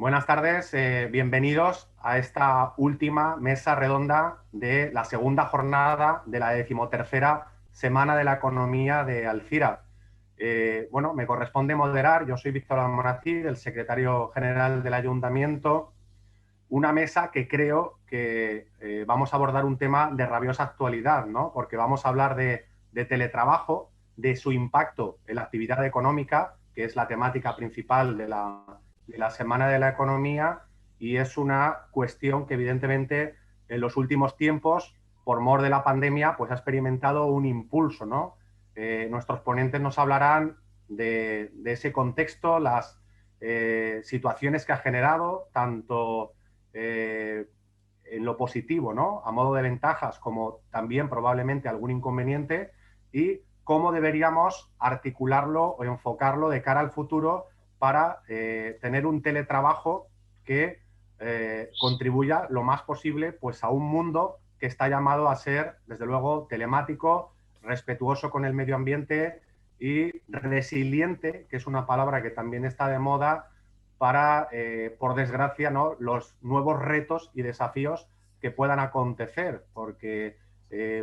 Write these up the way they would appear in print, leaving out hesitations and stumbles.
Buenas tardes, bienvenidos a esta última mesa redonda de la segunda jornada de la 13ª Semana de la Economía de Alcira. Bueno, me corresponde moderar, yo soy Víctor Almonacid, el secretario general del Ayuntamiento, una mesa que creo que vamos a abordar un tema de rabiosa actualidad, ¿no? Porque vamos a hablar de teletrabajo, de su impacto en la actividad económica, que es la temática principal de la Semana de la Economía, y es una cuestión que evidentemente en los últimos tiempos, por mor de la pandemia, pues ha experimentado un impulso, ¿no? Nuestros ponentes nos hablarán de ese contexto, las situaciones que ha generado, tanto en lo positivo, ¿no? A modo de ventajas, como también probablemente algún inconveniente, y cómo deberíamos articularlo o enfocarlo de cara al futuro para tener un teletrabajo que contribuya lo más posible pues, a un mundo que está llamado a ser, desde luego, telemático, respetuoso con el medio ambiente y resiliente, que es una palabra que también está de moda para, por desgracia, ¿no?, los nuevos retos y desafíos que puedan acontecer, porque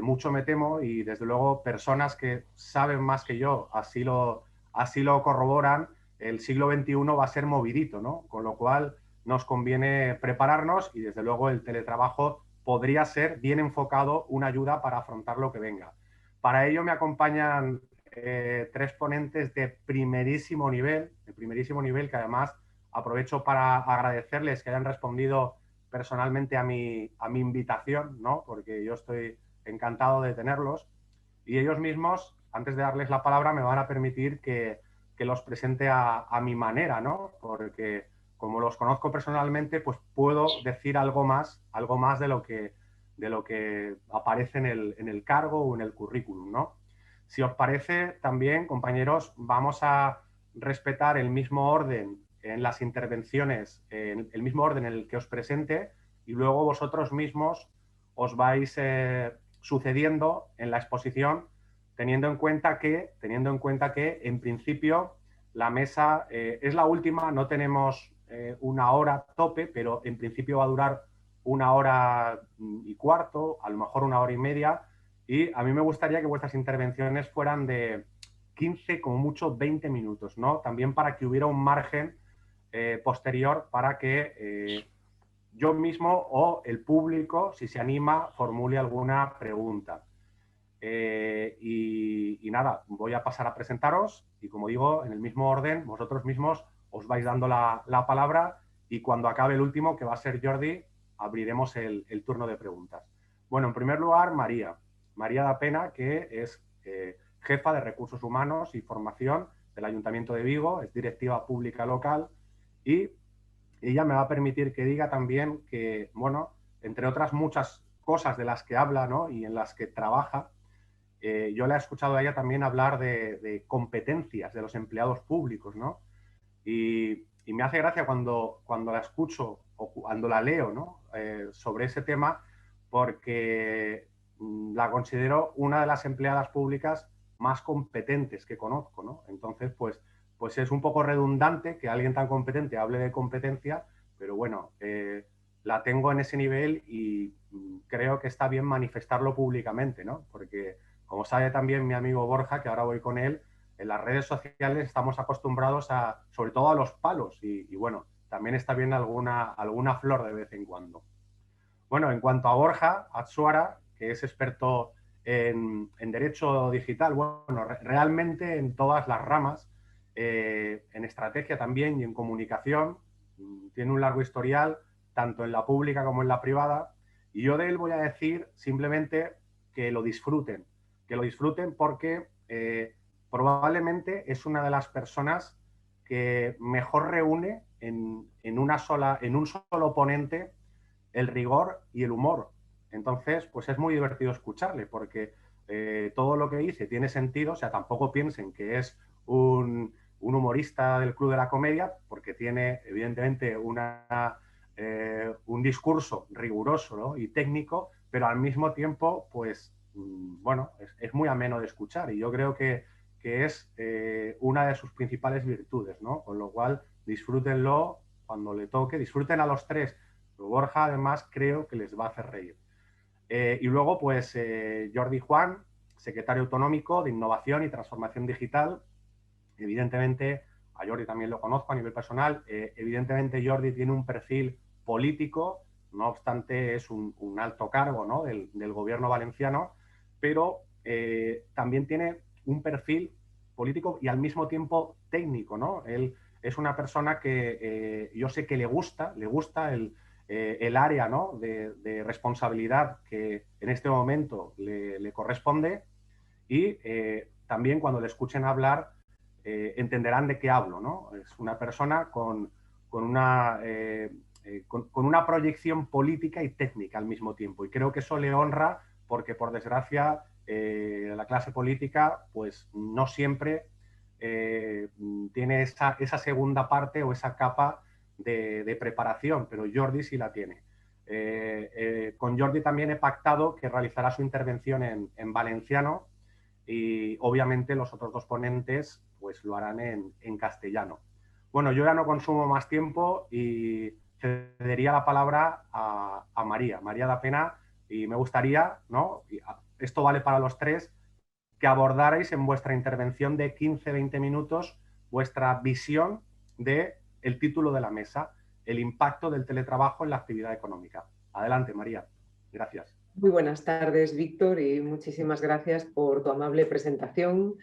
mucho me temo, y desde luego personas que saben más que yo así lo corroboran, el siglo XXI va a ser movidito, ¿no? Con lo cual nos conviene prepararnos y desde luego el teletrabajo podría ser bien enfocado una ayuda para afrontar lo que venga. Para ello me acompañan tres ponentes de primerísimo nivel, que además aprovecho para agradecerles que hayan respondido personalmente a mi invitación, ¿no? Porque yo estoy encantado de tenerlos. Y ellos mismos, antes de darles la palabra, me van a permitir que los presente a mi manera, ¿no? Porque como los conozco personalmente, pues puedo decir algo más de lo que aparece en el cargo o en el currículum, ¿no? Si os parece, también, compañeros, vamos a respetar el mismo orden en las intervenciones, en el mismo orden en el que os presente, y luego vosotros mismos os vais sucediendo en la exposición, teniendo en cuenta que en principio la mesa es la última, no tenemos una hora tope, pero en principio va a durar una hora y cuarto, a lo mejor una hora y media, y a mí me gustaría que vuestras intervenciones fueran de 15, como mucho 20 minutos, ¿no? También para que hubiera un margen posterior para que yo mismo o el público, si se anima, formule alguna pregunta. Y nada, voy a pasar a presentaros y como digo, en el mismo orden, vosotros mismos os vais dando la palabra y cuando acabe el último, que va a ser Jordi, abriremos el turno de preguntas. Bueno, en primer lugar, María. María da Pena, que es jefa de Recursos Humanos y Formación del Ayuntamiento de Vigo, es directiva pública local y ella me va a permitir que diga también que, bueno, entre otras muchas cosas de las que habla, ¿no?, y en las que trabaja, yo le he escuchado a ella también hablar de competencias de los empleados públicos, ¿no? Y me hace gracia cuando la escucho o cuando la leo, ¿no?, sobre ese tema, porque la considero una de las empleadas públicas más competentes que conozco, ¿no? Entonces, pues es un poco redundante que alguien tan competente hable de competencia, pero bueno, la tengo en ese nivel y creo que está bien manifestarlo públicamente, ¿no? Porque, como sabe también mi amigo Borja, que ahora voy con él, en las redes sociales estamos acostumbrados a, sobre todo a los palos, y bueno, también está bien alguna flor de vez en cuando. Bueno, en cuanto a Borja Atsuara, que es experto en derecho digital, bueno, realmente en todas las ramas, en estrategia también y en comunicación, tiene un largo historial, tanto en la pública como en la privada, y yo de él voy a decir simplemente que lo disfruten porque probablemente es una de las personas que mejor reúne en un solo ponente el rigor y el humor. Entonces, pues es muy divertido escucharle porque todo lo que dice tiene sentido, o sea, tampoco piensen que es un humorista del Club de la Comedia, porque tiene evidentemente un discurso riguroso, ¿no?, y técnico, pero al mismo tiempo, pues, bueno, es muy ameno de escuchar y yo creo que es una de sus principales virtudes, ¿no? Con lo cual, disfrútenlo cuando le toque. Disfruten a los tres. Pero Borja, además, creo que les va a hacer reír. Y luego, pues, Jordi Juan, secretario autonómico de Innovación y Transformación Digital. Evidentemente, a Jordi también lo conozco a nivel personal. Evidentemente, Jordi tiene un perfil político, no obstante, es un alto cargo, ¿no?, del gobierno valenciano, pero también tiene un perfil político y al mismo tiempo técnico, ¿no? Él es una persona que yo sé que le gusta el área, ¿no?, de responsabilidad que en este momento le corresponde, y también cuando le escuchen hablar entenderán de qué hablo, ¿no? Es una persona con una proyección política y técnica al mismo tiempo, y creo que eso le honra porque, por desgracia, la clase política pues no siempre tiene esa segunda parte o esa capa de preparación, pero Jordi sí la tiene. Con Jordi también he pactado que realizará su intervención en valenciano, y obviamente los otros dos ponentes pues lo harán en castellano. Bueno, yo ya no consumo más tiempo y cedería la palabra a María. María da Pena, y me gustaría, ¿no?, y esto vale para los tres, que abordarais en vuestra intervención de 15-20 minutos vuestra visión del título de la mesa, el impacto del teletrabajo en la actividad económica. Adelante, María. Gracias. Muy buenas tardes, Víctor, y muchísimas gracias por tu amable presentación.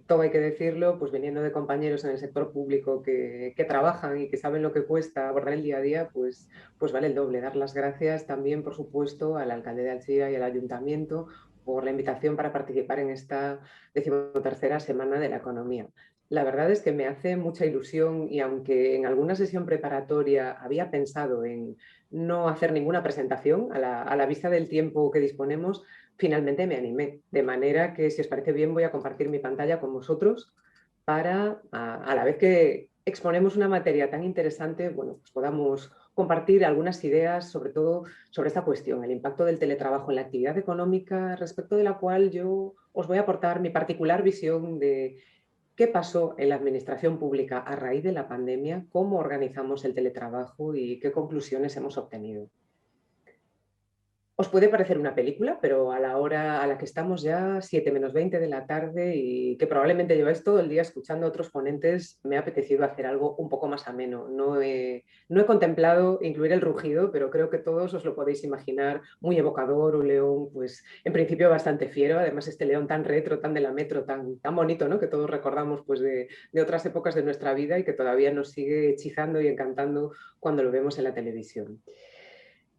Todo hay que decirlo, pues viniendo de compañeros en el sector público que trabajan y que saben lo que cuesta abordar el día a día, pues vale el doble. Dar las gracias también, por supuesto, al alcalde de Alzira y al ayuntamiento por la invitación para participar en esta 13ª Semana de la Economía. La verdad es que me hace mucha ilusión, y aunque en alguna sesión preparatoria había pensado en no hacer ninguna presentación a la vista del tiempo que disponemos, finalmente me animé. De manera que, si os parece bien, voy a compartir mi pantalla con vosotros para, a la vez que exponemos una materia tan interesante, bueno, pues podamos compartir algunas ideas, sobre todo sobre esta cuestión, el impacto del teletrabajo en la actividad económica, respecto de la cual yo os voy a aportar mi particular visión de qué pasó en la administración pública a raíz de la pandemia, cómo organizamos el teletrabajo y qué conclusiones hemos obtenido. Os puede parecer una película, pero a la hora a la que estamos ya, 7 menos 20 de la tarde, y que probablemente lleváis todo el día escuchando a otros ponentes, me ha apetecido hacer algo un poco más ameno. No he contemplado incluir el rugido, pero creo que todos os lo podéis imaginar, muy evocador, un león, pues en principio bastante fiero, además este león tan retro, tan de la metro, tan bonito, ¿no?, que todos recordamos pues de otras épocas de nuestra vida y que todavía nos sigue hechizando y encantando cuando lo vemos en la televisión.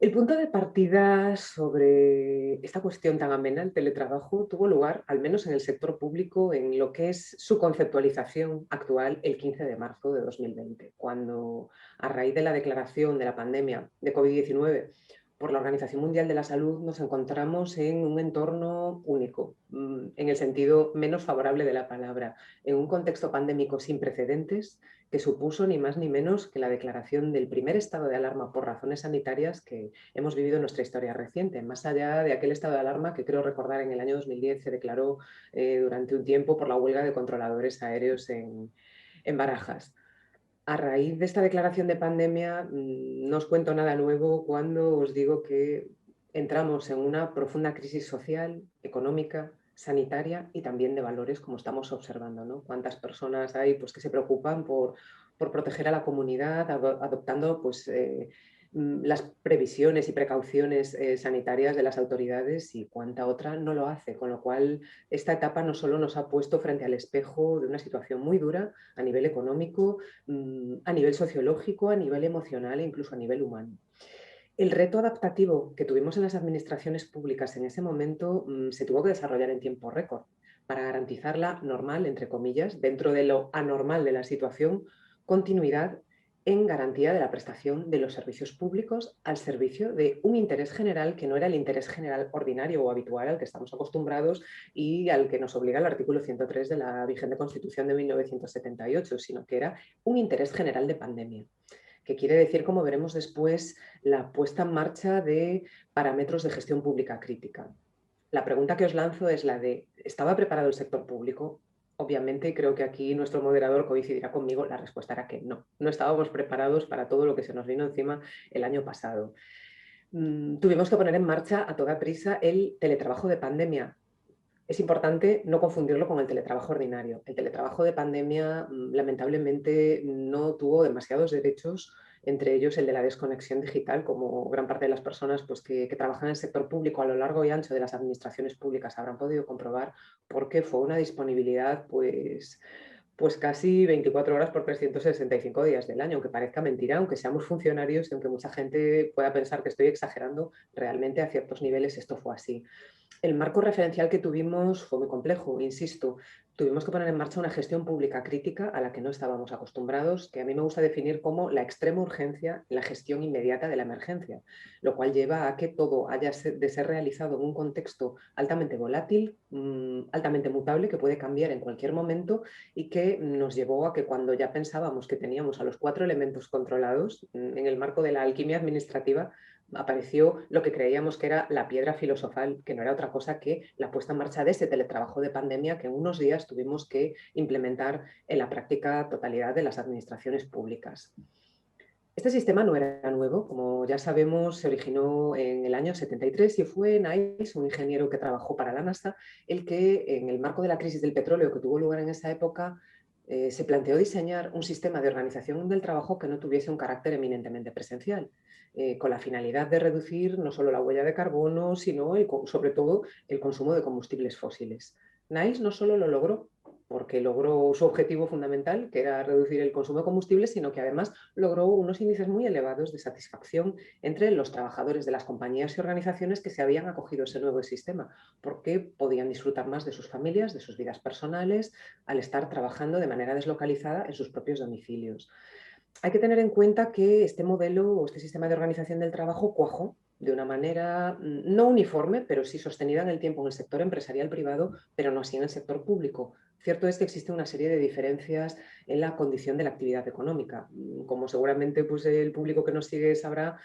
El punto de partida sobre esta cuestión tan amena, el teletrabajo, tuvo lugar, al menos en el sector público, en lo que es su conceptualización actual, el 15 de marzo de 2020, cuando, a raíz de la declaración de la pandemia de COVID-19 por la Organización Mundial de la Salud, nos encontramos en un entorno único, en el sentido menos favorable de la palabra, en un contexto pandémico sin precedentes, que supuso ni más ni menos que la declaración del primer estado de alarma por razones sanitarias que hemos vivido en nuestra historia reciente, más allá de aquel estado de alarma que, creo recordar, en el año 2010 se declaró durante un tiempo por la huelga de controladores aéreos en Barajas. A raíz de esta declaración de pandemia, no os cuento nada nuevo cuando os digo que entramos en una profunda crisis social, económica, sanitaria y también de valores, como estamos observando, ¿no? Cuántas personas hay pues que se preocupan por proteger a la comunidad, adoptando pues las previsiones y precauciones sanitarias de las autoridades, y cuánta otra no lo hace, con lo cual esta etapa no solo nos ha puesto frente al espejo de una situación muy dura a nivel económico, a nivel sociológico, a nivel emocional e incluso a nivel humano. El reto adaptativo que tuvimos en las administraciones públicas en ese momento se tuvo que desarrollar en tiempo récord para garantizar la normal, entre comillas, dentro de lo anormal de la situación, continuidad en garantía de la prestación de los servicios públicos al servicio de un interés general que no era el interés general ordinario o habitual al que estamos acostumbrados y al que nos obliga el artículo 103 de la vigente Constitución de 1978, sino que era un interés general de pandemia, que quiere decir, como veremos después, la puesta en marcha de parámetros de gestión pública crítica. La pregunta que os lanzo es la de: ¿estaba preparado el sector público Obviamente, y creo que aquí nuestro moderador coincidirá conmigo, la respuesta era que no. No estábamos preparados para todo lo que se nos vino encima el año pasado. Tuvimos que poner en marcha a toda prisa el teletrabajo de pandemia. Es importante no confundirlo con el teletrabajo ordinario. El teletrabajo de pandemia, lamentablemente, no tuvo demasiados derechos, entre ellos el de la desconexión digital, como gran parte de las personas pues, que trabajan en el sector público a lo largo y ancho de las administraciones públicas habrán podido comprobar, porque fue una disponibilidad pues casi 24 horas por 365 días del año, aunque parezca mentira, aunque seamos funcionarios y aunque mucha gente pueda pensar que estoy exagerando, realmente a ciertos niveles esto fue así. El marco referencial que tuvimos fue muy complejo, insisto. Tuvimos que poner en marcha una gestión pública crítica a la que no estábamos acostumbrados, que a mí me gusta definir como la extrema urgencia, la gestión inmediata de la emergencia, lo cual lleva a que todo haya de ser realizado en un contexto altamente volátil, altamente mutable, que puede cambiar en cualquier momento y que nos llevó a que cuando ya pensábamos que teníamos a los 4 elementos controlados, en el marco de la alquimia administrativa, apareció lo que creíamos que era la piedra filosofal, que no era otra cosa que la puesta en marcha de ese teletrabajo de pandemia que en unos días tuvimos que implementar en la práctica totalidad de las administraciones públicas. Este sistema no era nuevo, como ya sabemos, se originó en el año 73 y fue Nice, un ingeniero que trabajó para la NASA, el que en el marco de la crisis del petróleo que tuvo lugar en esa época, se planteó diseñar un sistema de organización del trabajo que no tuviese un carácter eminentemente presencial, con la finalidad de reducir no solo la huella de carbono, sino sobre todo el consumo de combustibles fósiles. Nice no solo lo logró, porque logró su objetivo fundamental, que era reducir el consumo de combustible, sino que además logró unos índices muy elevados de satisfacción entre los trabajadores de las compañías y organizaciones que se habían acogido a ese nuevo sistema, porque podían disfrutar más de sus familias, de sus vidas personales, al estar trabajando de manera deslocalizada en sus propios domicilios. Hay que tener en cuenta que este modelo o este sistema de organización del trabajo cuajó de una manera no uniforme, pero sí sostenida en el tiempo en el sector empresarial privado, pero no así en el sector público. Cierto es que existe una serie de diferencias en la condición de la actividad económica. Como seguramente pues, el público que nos sigue sabrá,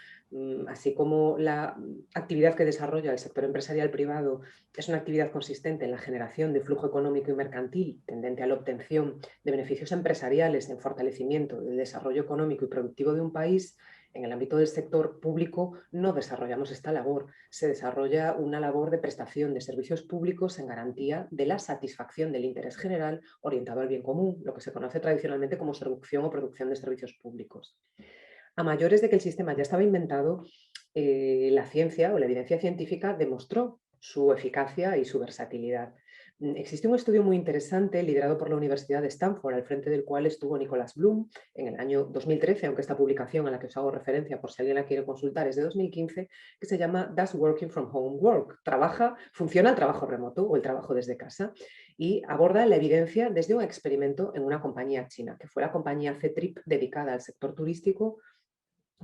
así como la actividad que desarrolla el sector empresarial privado es una actividad consistente en la generación de flujo económico y mercantil tendente a la obtención de beneficios empresariales en fortalecimiento del desarrollo económico y productivo de un país, en el ámbito del sector público no desarrollamos esta labor. Se desarrolla una labor de prestación de servicios públicos en garantía de la satisfacción del interés general orientado al bien común, lo que se conoce tradicionalmente como seducción o producción de servicios públicos. A mayores de que el sistema ya estaba inventado, la ciencia o la evidencia científica demostró su eficacia y su versatilidad. Existe un estudio muy interesante liderado por la Universidad de Stanford, al frente del cual estuvo Nicholas Bloom en el año 2013, aunque esta publicación a la que os hago referencia, por si alguien la quiere consultar, es de 2015, que se llama Does Working from Home Work? ¿Funciona el trabajo remoto o el trabajo desde casa? Y aborda la evidencia desde un experimento en una compañía china, que fue la compañía Ctrip dedicada al sector turístico,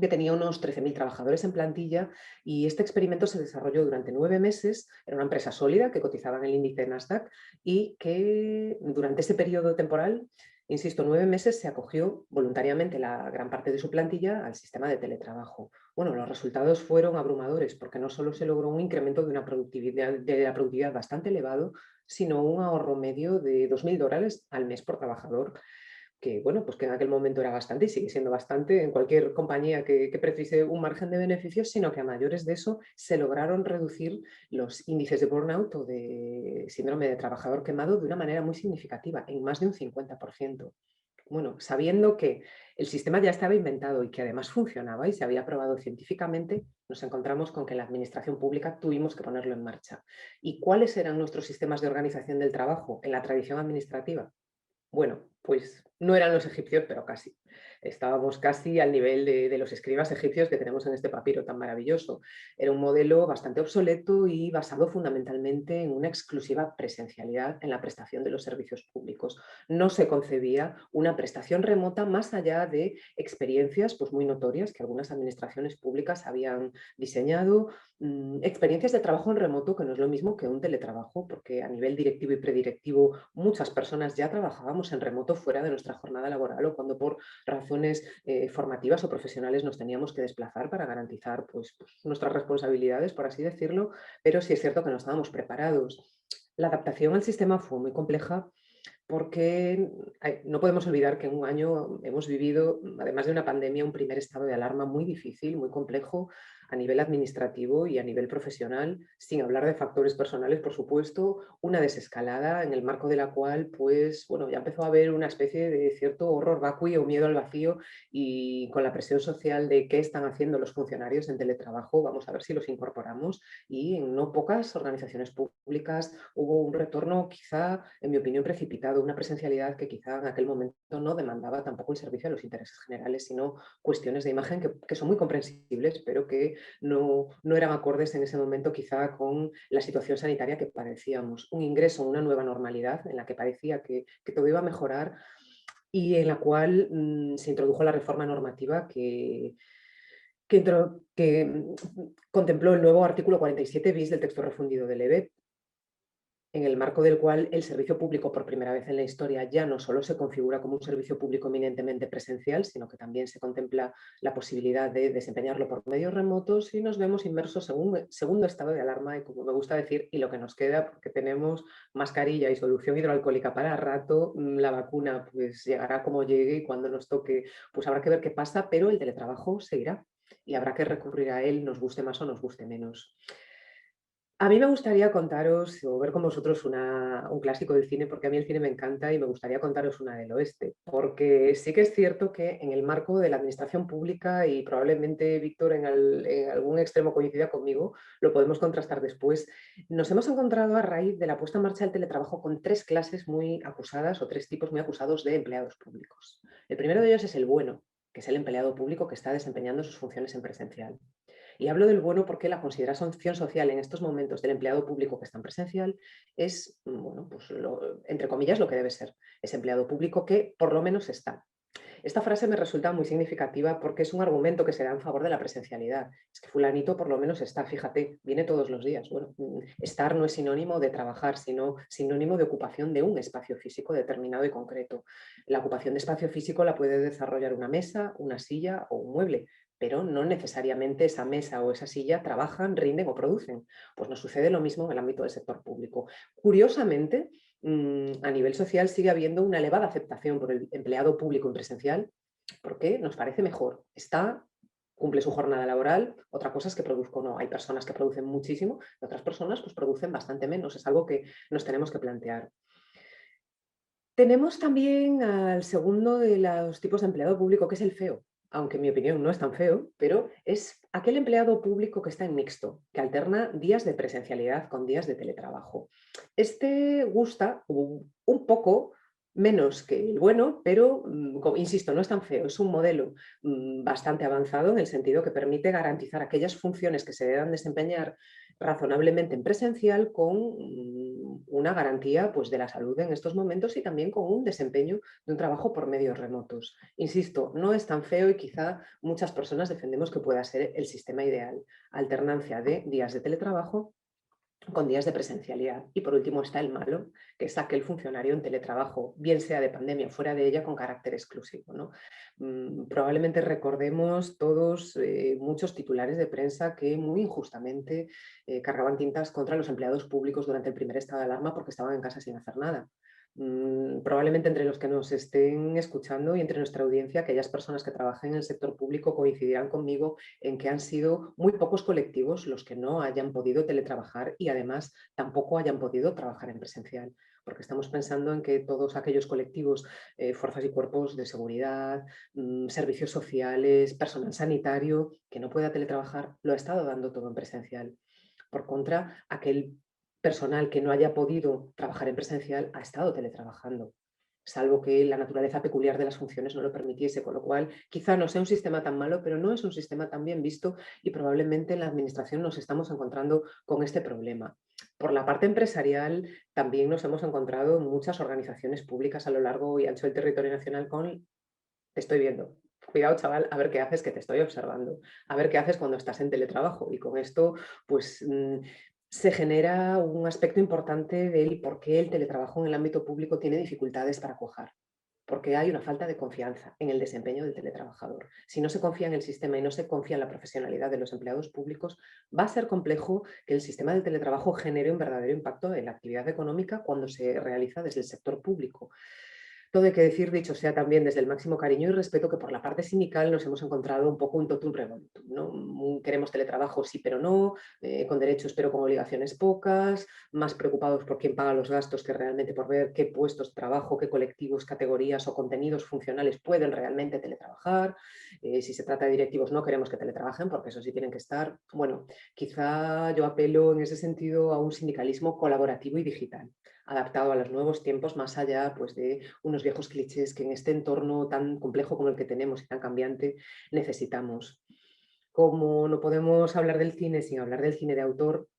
que tenía unos 13.000 trabajadores en plantilla, y este experimento se desarrolló durante 9 meses. Era una empresa sólida que cotizaba en el índice Nasdaq y que durante ese periodo temporal, insisto, 9 meses, se acogió voluntariamente la gran parte de su plantilla al sistema de teletrabajo. Bueno, los resultados fueron abrumadores porque no solo se logró un incremento de la productividad bastante elevado, sino un ahorro medio de $2.000 al mes por trabajador, que, bueno, pues que en aquel momento era bastante y sigue siendo bastante en cualquier compañía que precise un margen de beneficios, sino que a mayores de eso se lograron reducir los índices de burnout o de síndrome de trabajador quemado de una manera muy significativa, en más de un 50%. Bueno, sabiendo que el sistema ya estaba inventado y que además funcionaba y se había probado científicamente, nos encontramos con que en la administración pública tuvimos que ponerlo en marcha. ¿Y cuáles eran nuestros sistemas de organización del trabajo en la tradición administrativa? Bueno, pues no eran los egipcios, pero casi. Estábamos casi al nivel de los escribas egipcios que tenemos en este papiro tan maravilloso. Era un modelo bastante obsoleto y basado fundamentalmente en una exclusiva presencialidad en la prestación de los servicios públicos. No se concebía una prestación remota más allá de experiencias pues, muy notorias que algunas administraciones públicas habían diseñado, experiencias de trabajo en remoto, que no es lo mismo que un teletrabajo, porque a nivel directivo y predirectivo muchas personas ya trabajábamos en remoto fuera de nuestra jornada laboral o cuando por razones formativas o profesionales nos teníamos que desplazar para garantizar pues, nuestras responsabilidades, por así decirlo, pero sí es cierto que no estábamos preparados. La adaptación al sistema fue muy compleja porque no podemos olvidar que en un año hemos vivido, además de una pandemia, un primer estado de alarma muy difícil, muy complejo a nivel administrativo y a nivel profesional, sin hablar de factores personales, por supuesto, una desescalada en el marco de la cual, pues, bueno, ya empezó a haber una especie de cierto horror vacui o miedo al vacío, y con la presión social de qué están haciendo los funcionarios en teletrabajo, vamos a ver si los incorporamos, y en no pocas organizaciones públicas hubo un retorno quizá, en mi opinión, precipitado, una presencialidad que quizá en aquel momento no demandaba tampoco el servicio a los intereses generales, sino cuestiones de imagen que son muy comprensibles, pero que no eran acordes en ese momento quizá con la situación sanitaria que padecíamos. Un ingreso, una nueva normalidad en la que parecía que todo iba a mejorar y en la cual se introdujo la reforma normativa que contempló el nuevo artículo 47 bis del texto refundido del EBEP, en el marco del cual el servicio público por primera vez en la historia ya no solo se configura como un servicio público eminentemente presencial, sino que también se contempla la posibilidad de desempeñarlo por medios remotos, y nos vemos inmersos en un segundo estado de alarma y, como me gusta decir, y lo que nos queda, porque tenemos mascarilla y solución hidroalcohólica para rato, la vacuna pues llegará como llegue y cuando nos toque pues habrá que ver qué pasa, pero el teletrabajo seguirá y habrá que recurrir a él, nos guste más o nos guste menos. A mí me gustaría contaros o ver con vosotros un clásico del cine, porque a mí el cine me encanta y me gustaría contaros una del oeste, porque sí que es cierto que en el marco de la administración pública, y probablemente Víctor en algún extremo coincida conmigo, lo podemos contrastar después, nos hemos encontrado a raíz de la puesta en marcha del teletrabajo con tres clases muy acusadas o tres tipos muy acusados de empleados públicos. El primero de ellos es el bueno, que es el empleado público que está desempeñando sus funciones en presencial. Y hablo del bueno porque la consideración social en estos momentos del empleado público que está en presencial es, bueno, pues entre comillas, lo que debe ser. Es empleado público que por lo menos está. Esta frase me resulta muy significativa porque es un argumento que se da en favor de la presencialidad. Es que fulanito por lo menos está, fíjate, viene todos los días. Bueno, estar no es sinónimo de trabajar, sino sinónimo de ocupación de un espacio físico determinado y concreto. La ocupación de espacio físico la puede desarrollar una mesa, una silla o un mueble, pero no necesariamente esa mesa o esa silla trabajan, rinden o producen. Pues nos sucede lo mismo en el ámbito del sector público. Curiosamente, a nivel social sigue habiendo una elevada aceptación por el empleado público en presencial porque nos parece mejor. Cumple su jornada laboral, otra cosa es que produzca o no. Hay personas que producen muchísimo y otras personas pues producen bastante menos. Es algo que nos tenemos que plantear. Tenemos también al segundo de los tipos de empleado público, que es el feo, aunque en mi opinión no es tan feo, pero es aquel empleado público que está en mixto, que alterna días de presencialidad con días de teletrabajo. Este gusta un poco menos que el bueno, pero insisto, no es tan feo, es un modelo bastante avanzado en el sentido que permite garantizar aquellas funciones que se deban desempeñar razonablemente en presencial con una garantía pues, de la salud en estos momentos y también con un desempeño de un trabajo por medios remotos. Insisto, no es tan feo y quizá muchas personas defendemos que pueda ser el sistema ideal. Alternancia de días de teletrabajo con días de presencialidad. Y por último está el malo, que es aquel funcionario en teletrabajo, bien sea de pandemia o fuera de ella, con carácter exclusivo, ¿no? Probablemente recordemos todos muchos titulares de prensa que muy injustamente cargaban tintas contra los empleados públicos durante el primer estado de alarma porque estaban en casa sin hacer nada. Probablemente entre los que nos estén escuchando y entre nuestra audiencia, aquellas personas que trabajan en el sector público coincidirán conmigo en que han sido muy pocos colectivos los que no hayan podido teletrabajar y además tampoco hayan podido trabajar en presencial, porque estamos pensando en que todos aquellos colectivos, fuerzas y cuerpos de seguridad, servicios sociales, personal sanitario, que no pueda teletrabajar, lo ha estado dando todo en presencial. Por contra, aquel personal que no haya podido trabajar en presencial ha estado teletrabajando, salvo que la naturaleza peculiar de las funciones no lo permitiese, con lo cual quizá no sea un sistema tan malo, pero no es un sistema tan bien visto y probablemente en la administración nos estamos encontrando con este problema. Por la parte empresarial, también nos hemos encontrado muchas organizaciones públicas a lo largo y ancho del territorio nacional con te estoy viendo. Cuidado, chaval, a ver qué haces, que te estoy observando. A ver qué haces cuando estás en teletrabajo. Y con esto, pues se genera un aspecto importante del por qué el teletrabajo en el ámbito público tiene dificultades para cuajar. porque hay una falta de confianza en el desempeño del teletrabajador. Si no se confía en el sistema y no se confía en la profesionalidad de los empleados públicos, va a ser complejo que el sistema del teletrabajo genere un verdadero impacto en la actividad económica cuando se realiza desde el sector público. Todo hay que decir, dicho sea también desde el máximo cariño y respeto, que por la parte sindical nos hemos encontrado un poco un totum revolutum, ¿no? Queremos teletrabajo sí pero no, con derechos pero con obligaciones pocas, más preocupados por quién paga los gastos que realmente por ver qué puestos de trabajo, qué colectivos, categorías o contenidos funcionales pueden realmente teletrabajar. Si se trata de directivos no queremos que teletrabajen porque eso sí tienen que estar. Bueno, quizá yo apelo en ese sentido a un sindicalismo colaborativo y digital, adaptado a los nuevos tiempos, más allá pues, de unos viejos clichés que en este entorno tan complejo como el que tenemos y tan cambiante necesitamos. Como no podemos hablar del cine sin hablar del cine de autor,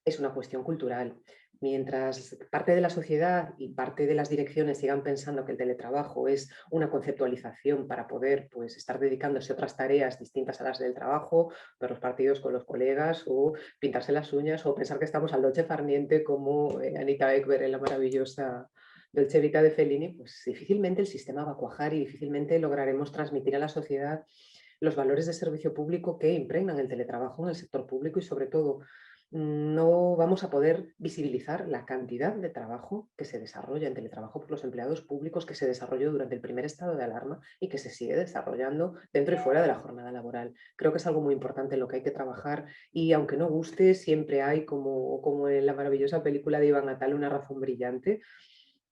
es una cuestión cultural. Mientras parte de la sociedad y parte de las direcciones sigan pensando que el teletrabajo es una conceptualización para poder pues, estar dedicándose a otras tareas distintas a las del trabajo, ver los partidos con los colegas o pintarse las uñas o pensar que estamos al dolce farniente como Anita Ekberg en la maravillosa Dolce Vita de Fellini, pues difícilmente el sistema va a cuajar y difícilmente lograremos transmitir a la sociedad los valores de servicio público que impregnan el teletrabajo en el sector público y sobre todo no vamos a poder visibilizar la cantidad de trabajo que se desarrolla en teletrabajo por los empleados públicos, que se desarrolló durante el primer estado de alarma y que se sigue desarrollando dentro y fuera de la jornada laboral. Creo que es algo muy importante en lo que hay que trabajar y aunque no guste, siempre hay, como en la maravillosa película de Iván Attal, una razón brillante.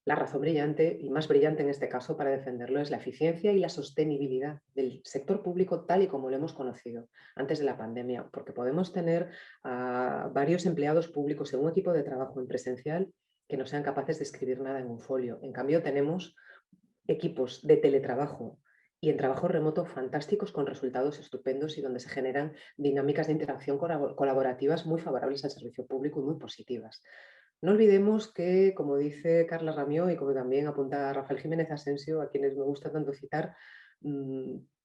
La razón brillante, y más brillante en este caso para defenderlo, es la eficiencia y la sostenibilidad del sector público tal y como lo hemos conocido antes de la pandemia, porque podemos tener a varios empleados públicos en un equipo de trabajo en presencial que no sean capaces de escribir nada en un folio. En cambio, tenemos equipos de teletrabajo y en trabajo remoto fantásticos con resultados estupendos y donde se generan dinámicas de interacción colaborativas muy favorables al servicio público y muy positivas. No olvidemos que, como dice Carla Ramió y como también apunta Rafael Jiménez Asensio, a quienes me gusta tanto citar,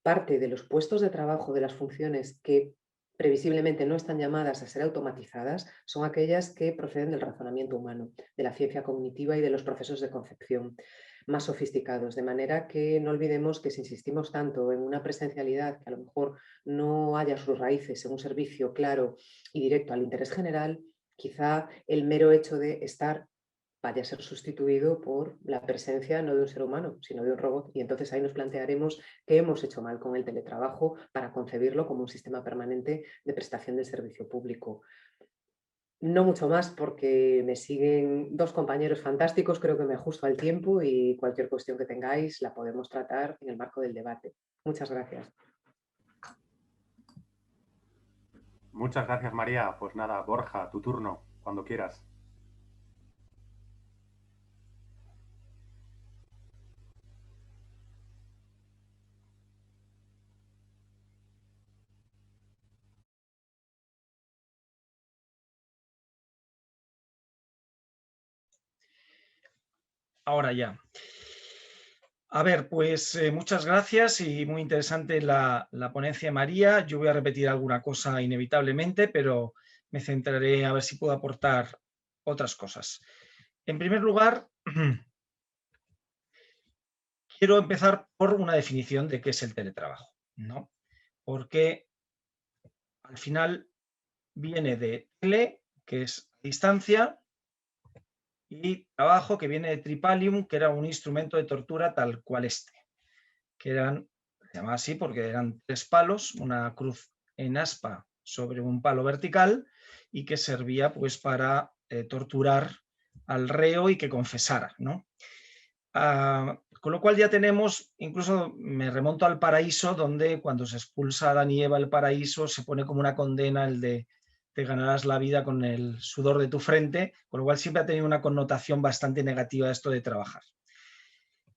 parte de los puestos de trabajo, de las funciones que previsiblemente no están llamadas a ser automatizadas, son aquellas que proceden del razonamiento humano, de la ciencia cognitiva y de los procesos de concepción más sofisticados, de manera que no olvidemos que si insistimos tanto en una presencialidad que a lo mejor no haya sus raíces en un servicio claro y directo al interés general, quizá el mero hecho de estar vaya a ser sustituido por la presencia no de un ser humano, sino de un robot. Y entonces ahí nos plantearemos qué hemos hecho mal con el teletrabajo para concebirlo como un sistema permanente de prestación del servicio público. No mucho más porque me siguen dos compañeros fantásticos, creo que me ajusto al tiempo y cualquier cuestión que tengáis la podemos tratar en el marco del debate. Muchas gracias. Muchas gracias, María. Pues nada, Borja, tu turno, cuando quieras. Ahora ya. A ver, pues muchas gracias y muy interesante la ponencia de María. Yo voy a repetir alguna cosa inevitablemente, pero me centraré a ver si puedo aportar otras cosas. En primer lugar, quiero empezar por una definición de qué es el teletrabajo, ¿no? Porque al final viene de tele, que es distancia, y trabajo, que viene de tripalium, que era un instrumento de tortura tal cual este, que eran, se llamaba así porque eran 3 palos, una cruz en aspa sobre un palo vertical y que servía pues para torturar al reo y que confesara, ¿no? Con lo cual ya tenemos, incluso me remonto al paraíso, donde cuando se expulsa a Adán y Eva del paraíso se pone como una condena el de te ganarás la vida con el sudor de tu frente, con lo cual siempre ha tenido una connotación bastante negativa esto de trabajar.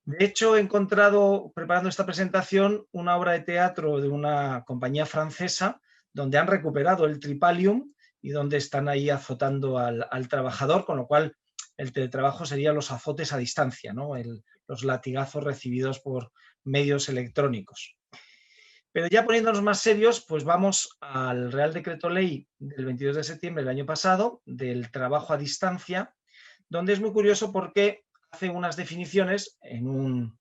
De hecho, he encontrado, preparando esta presentación, una obra de teatro de una compañía francesa donde han recuperado el tripalium y donde están ahí azotando al trabajador, con lo cual el teletrabajo sería los azotes a distancia, ¿no? Los latigazos recibidos por medios electrónicos. Pero ya poniéndonos más serios, pues vamos al Real Decreto Ley del 22 de septiembre del año pasado, del trabajo a distancia, donde es muy curioso porque hace unas definiciones en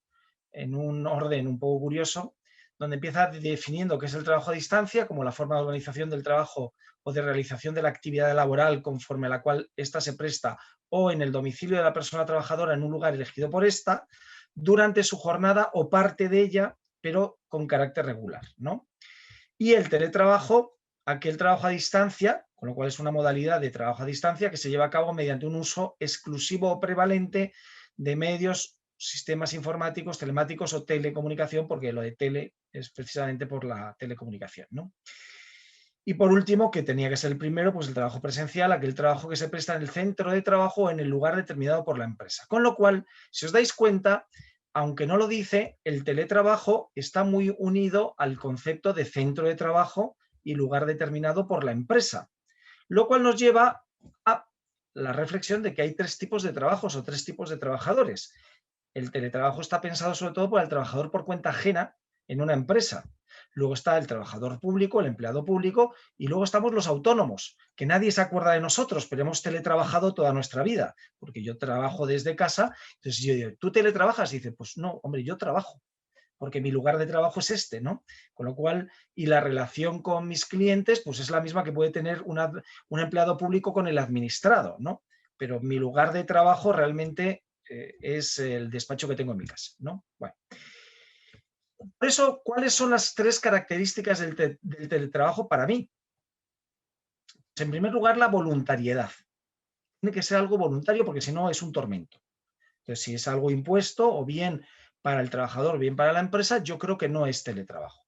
en un orden un poco curioso, donde empieza definiendo qué es el trabajo a distancia como la forma de organización del trabajo o de realización de la actividad laboral conforme a la cual ésta se presta o en el domicilio de la persona trabajadora en un lugar elegido por ésta, durante su jornada o parte de ella, pero con carácter regular, ¿no? Y el teletrabajo, aquel trabajo a distancia, con lo cual es una modalidad de trabajo a distancia que se lleva a cabo mediante un uso exclusivo o prevalente de medios, sistemas informáticos, telemáticos o telecomunicación, porque lo de tele es precisamente por la telecomunicación, ¿no? Y por último, que tenía que ser el primero, pues el trabajo presencial, aquel trabajo que se presta en el centro de trabajo o en el lugar determinado por la empresa. Con lo cual, si os dais cuenta, aunque no lo dice, el teletrabajo está muy unido al concepto de centro de trabajo y lugar determinado por la empresa, lo cual nos lleva a la reflexión de que hay 3 tipos de trabajos o 3 tipos de trabajadores. El teletrabajo está pensado sobre todo para el trabajador por cuenta ajena en una empresa. Luego está el trabajador público, el empleado público, y luego estamos los autónomos, que nadie se acuerda de nosotros, pero hemos teletrabajado toda nuestra vida, porque yo trabajo desde casa. Entonces yo digo, ¿tú teletrabajas? Y dice, pues no, hombre, yo trabajo, porque mi lugar de trabajo es este, ¿no? Con lo cual, y la relación con mis clientes, pues es la misma que puede tener un empleado público con el administrado, ¿no? Pero mi lugar de trabajo realmente es el despacho que tengo en mi casa, ¿no? Bueno. Por eso, ¿cuáles son las 3 características del teletrabajo para mí? Pues en primer lugar, la voluntariedad. Tiene que ser algo voluntario porque si no es un tormento. Entonces, si es algo impuesto o bien para el trabajador o bien para la empresa, yo creo que no es teletrabajo.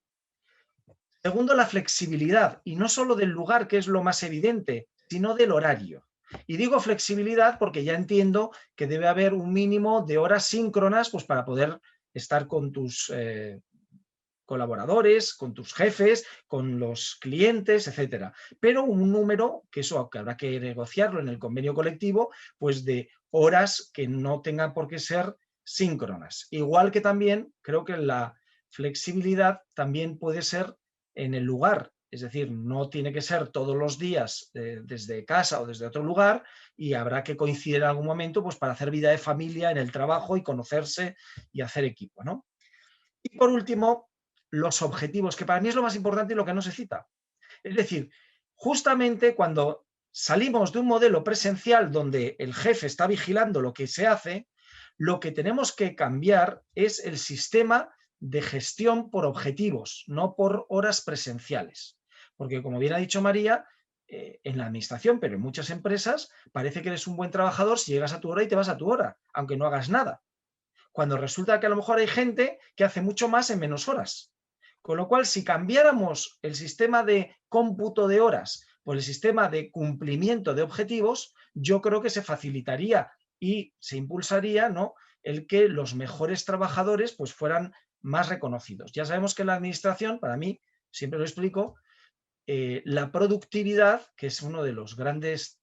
Segundo, la flexibilidad, y no solo del lugar, que es lo más evidente, sino del horario. Y digo flexibilidad porque ya entiendo que debe haber un mínimo de horas síncronas pues, para poder estar con tus colaboradores, con tus jefes, con los clientes, etcétera. Pero un número, que eso que habrá que negociarlo en el convenio colectivo, pues de horas que no tengan por qué ser síncronas. Igual que también creo que la flexibilidad también puede ser en el lugar. Es decir, no tiene que ser todos los días desde casa o desde otro lugar y habrá que coincidir en algún momento pues, para hacer vida de familia en el trabajo y conocerse y hacer equipo, ¿no? Y por último, los objetivos, que para mí es lo más importante y lo que no se cita. Es decir, justamente cuando salimos de un modelo presencial donde el jefe está vigilando lo que se hace, lo que tenemos que cambiar es el sistema de gestión por objetivos, no por horas presenciales. Porque como bien ha dicho María, en la administración, pero en muchas empresas, parece que eres un buen trabajador si llegas a tu hora y te vas a tu hora, aunque no hagas nada. Cuando resulta que a lo mejor hay gente que hace mucho más en menos horas. Con lo cual, si cambiáramos el sistema de cómputo de horas por el sistema de cumplimiento de objetivos, yo creo que se facilitaría y se impulsaría, ¿no?, el que los mejores trabajadores pues, fueran más reconocidos. Ya sabemos que en la administración, para mí, siempre lo explico, la productividad, que es uno de los grandes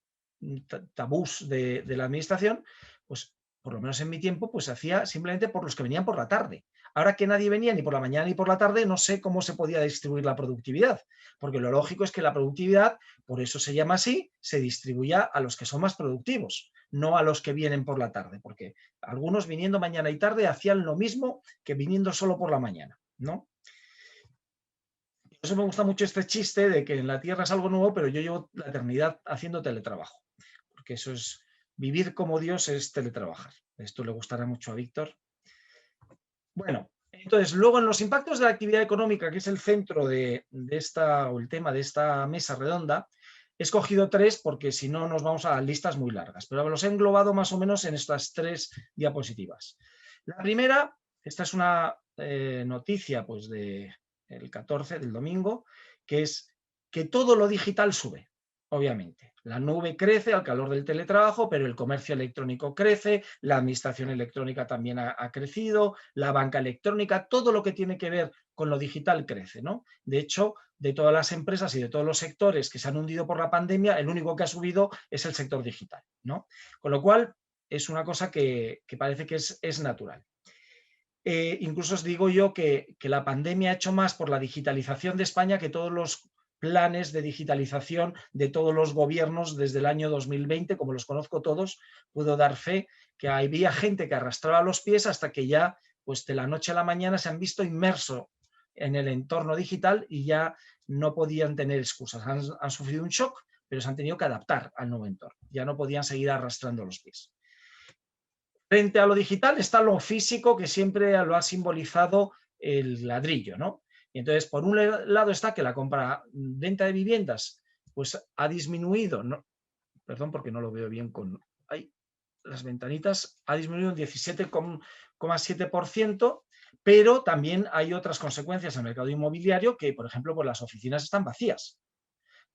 tabús de la administración, pues por lo menos en mi tiempo, pues se hacía simplemente por los que venían por la tarde. Ahora que nadie venía ni por la mañana ni por la tarde, no sé cómo se podía distribuir la productividad, porque lo lógico es que la productividad, por eso se llama así, se distribuya a los que son más productivos, no a los que vienen por la tarde, porque algunos viniendo mañana y tarde hacían lo mismo que viniendo solo por la mañana, ¿no? Por eso me gusta mucho este chiste de que en la Tierra es algo nuevo, pero yo llevo la eternidad haciendo teletrabajo, porque eso es... Vivir como Dios es teletrabajar. Esto le gustará mucho a Víctor. Bueno, entonces, luego en los impactos de la actividad económica, que es el centro de esta, o el tema de esta mesa redonda, he escogido 3 porque si no nos vamos a listas muy largas, pero los he englobado más o menos en estas 3 diapositivas. La primera, esta es una noticia pues del 14, del domingo, que es que todo lo digital sube. Obviamente, la nube crece al calor del teletrabajo, pero el comercio electrónico crece, la administración electrónica también ha crecido, la banca electrónica, todo lo que tiene que ver con lo digital crece, ¿no? De hecho, de todas las empresas y de todos los sectores que se han hundido por la pandemia, el único que ha subido es el sector digital, ¿no? Con lo cual, es una cosa que parece que es natural. Incluso os digo yo que la pandemia ha hecho más por la digitalización de España que todos los planes de digitalización de todos los gobiernos desde el año 2020, como los conozco todos, puedo dar fe que había gente que arrastraba los pies hasta que ya pues de la noche a la mañana se han visto inmersos en el entorno digital y ya no podían tener excusas. Han sufrido un shock, pero se han tenido que adaptar al nuevo entorno. Ya no podían seguir arrastrando los pies. Frente a lo digital está lo físico, que siempre lo ha simbolizado el ladrillo, ¿no? Y entonces, por un lado está que la compra-venta de viviendas pues ha disminuido, ¿no? Perdón, porque no lo veo bien con las ventanitas, ha disminuido un 17,7%, pero también hay otras consecuencias en el mercado inmobiliario que, por ejemplo, pues las oficinas están vacías.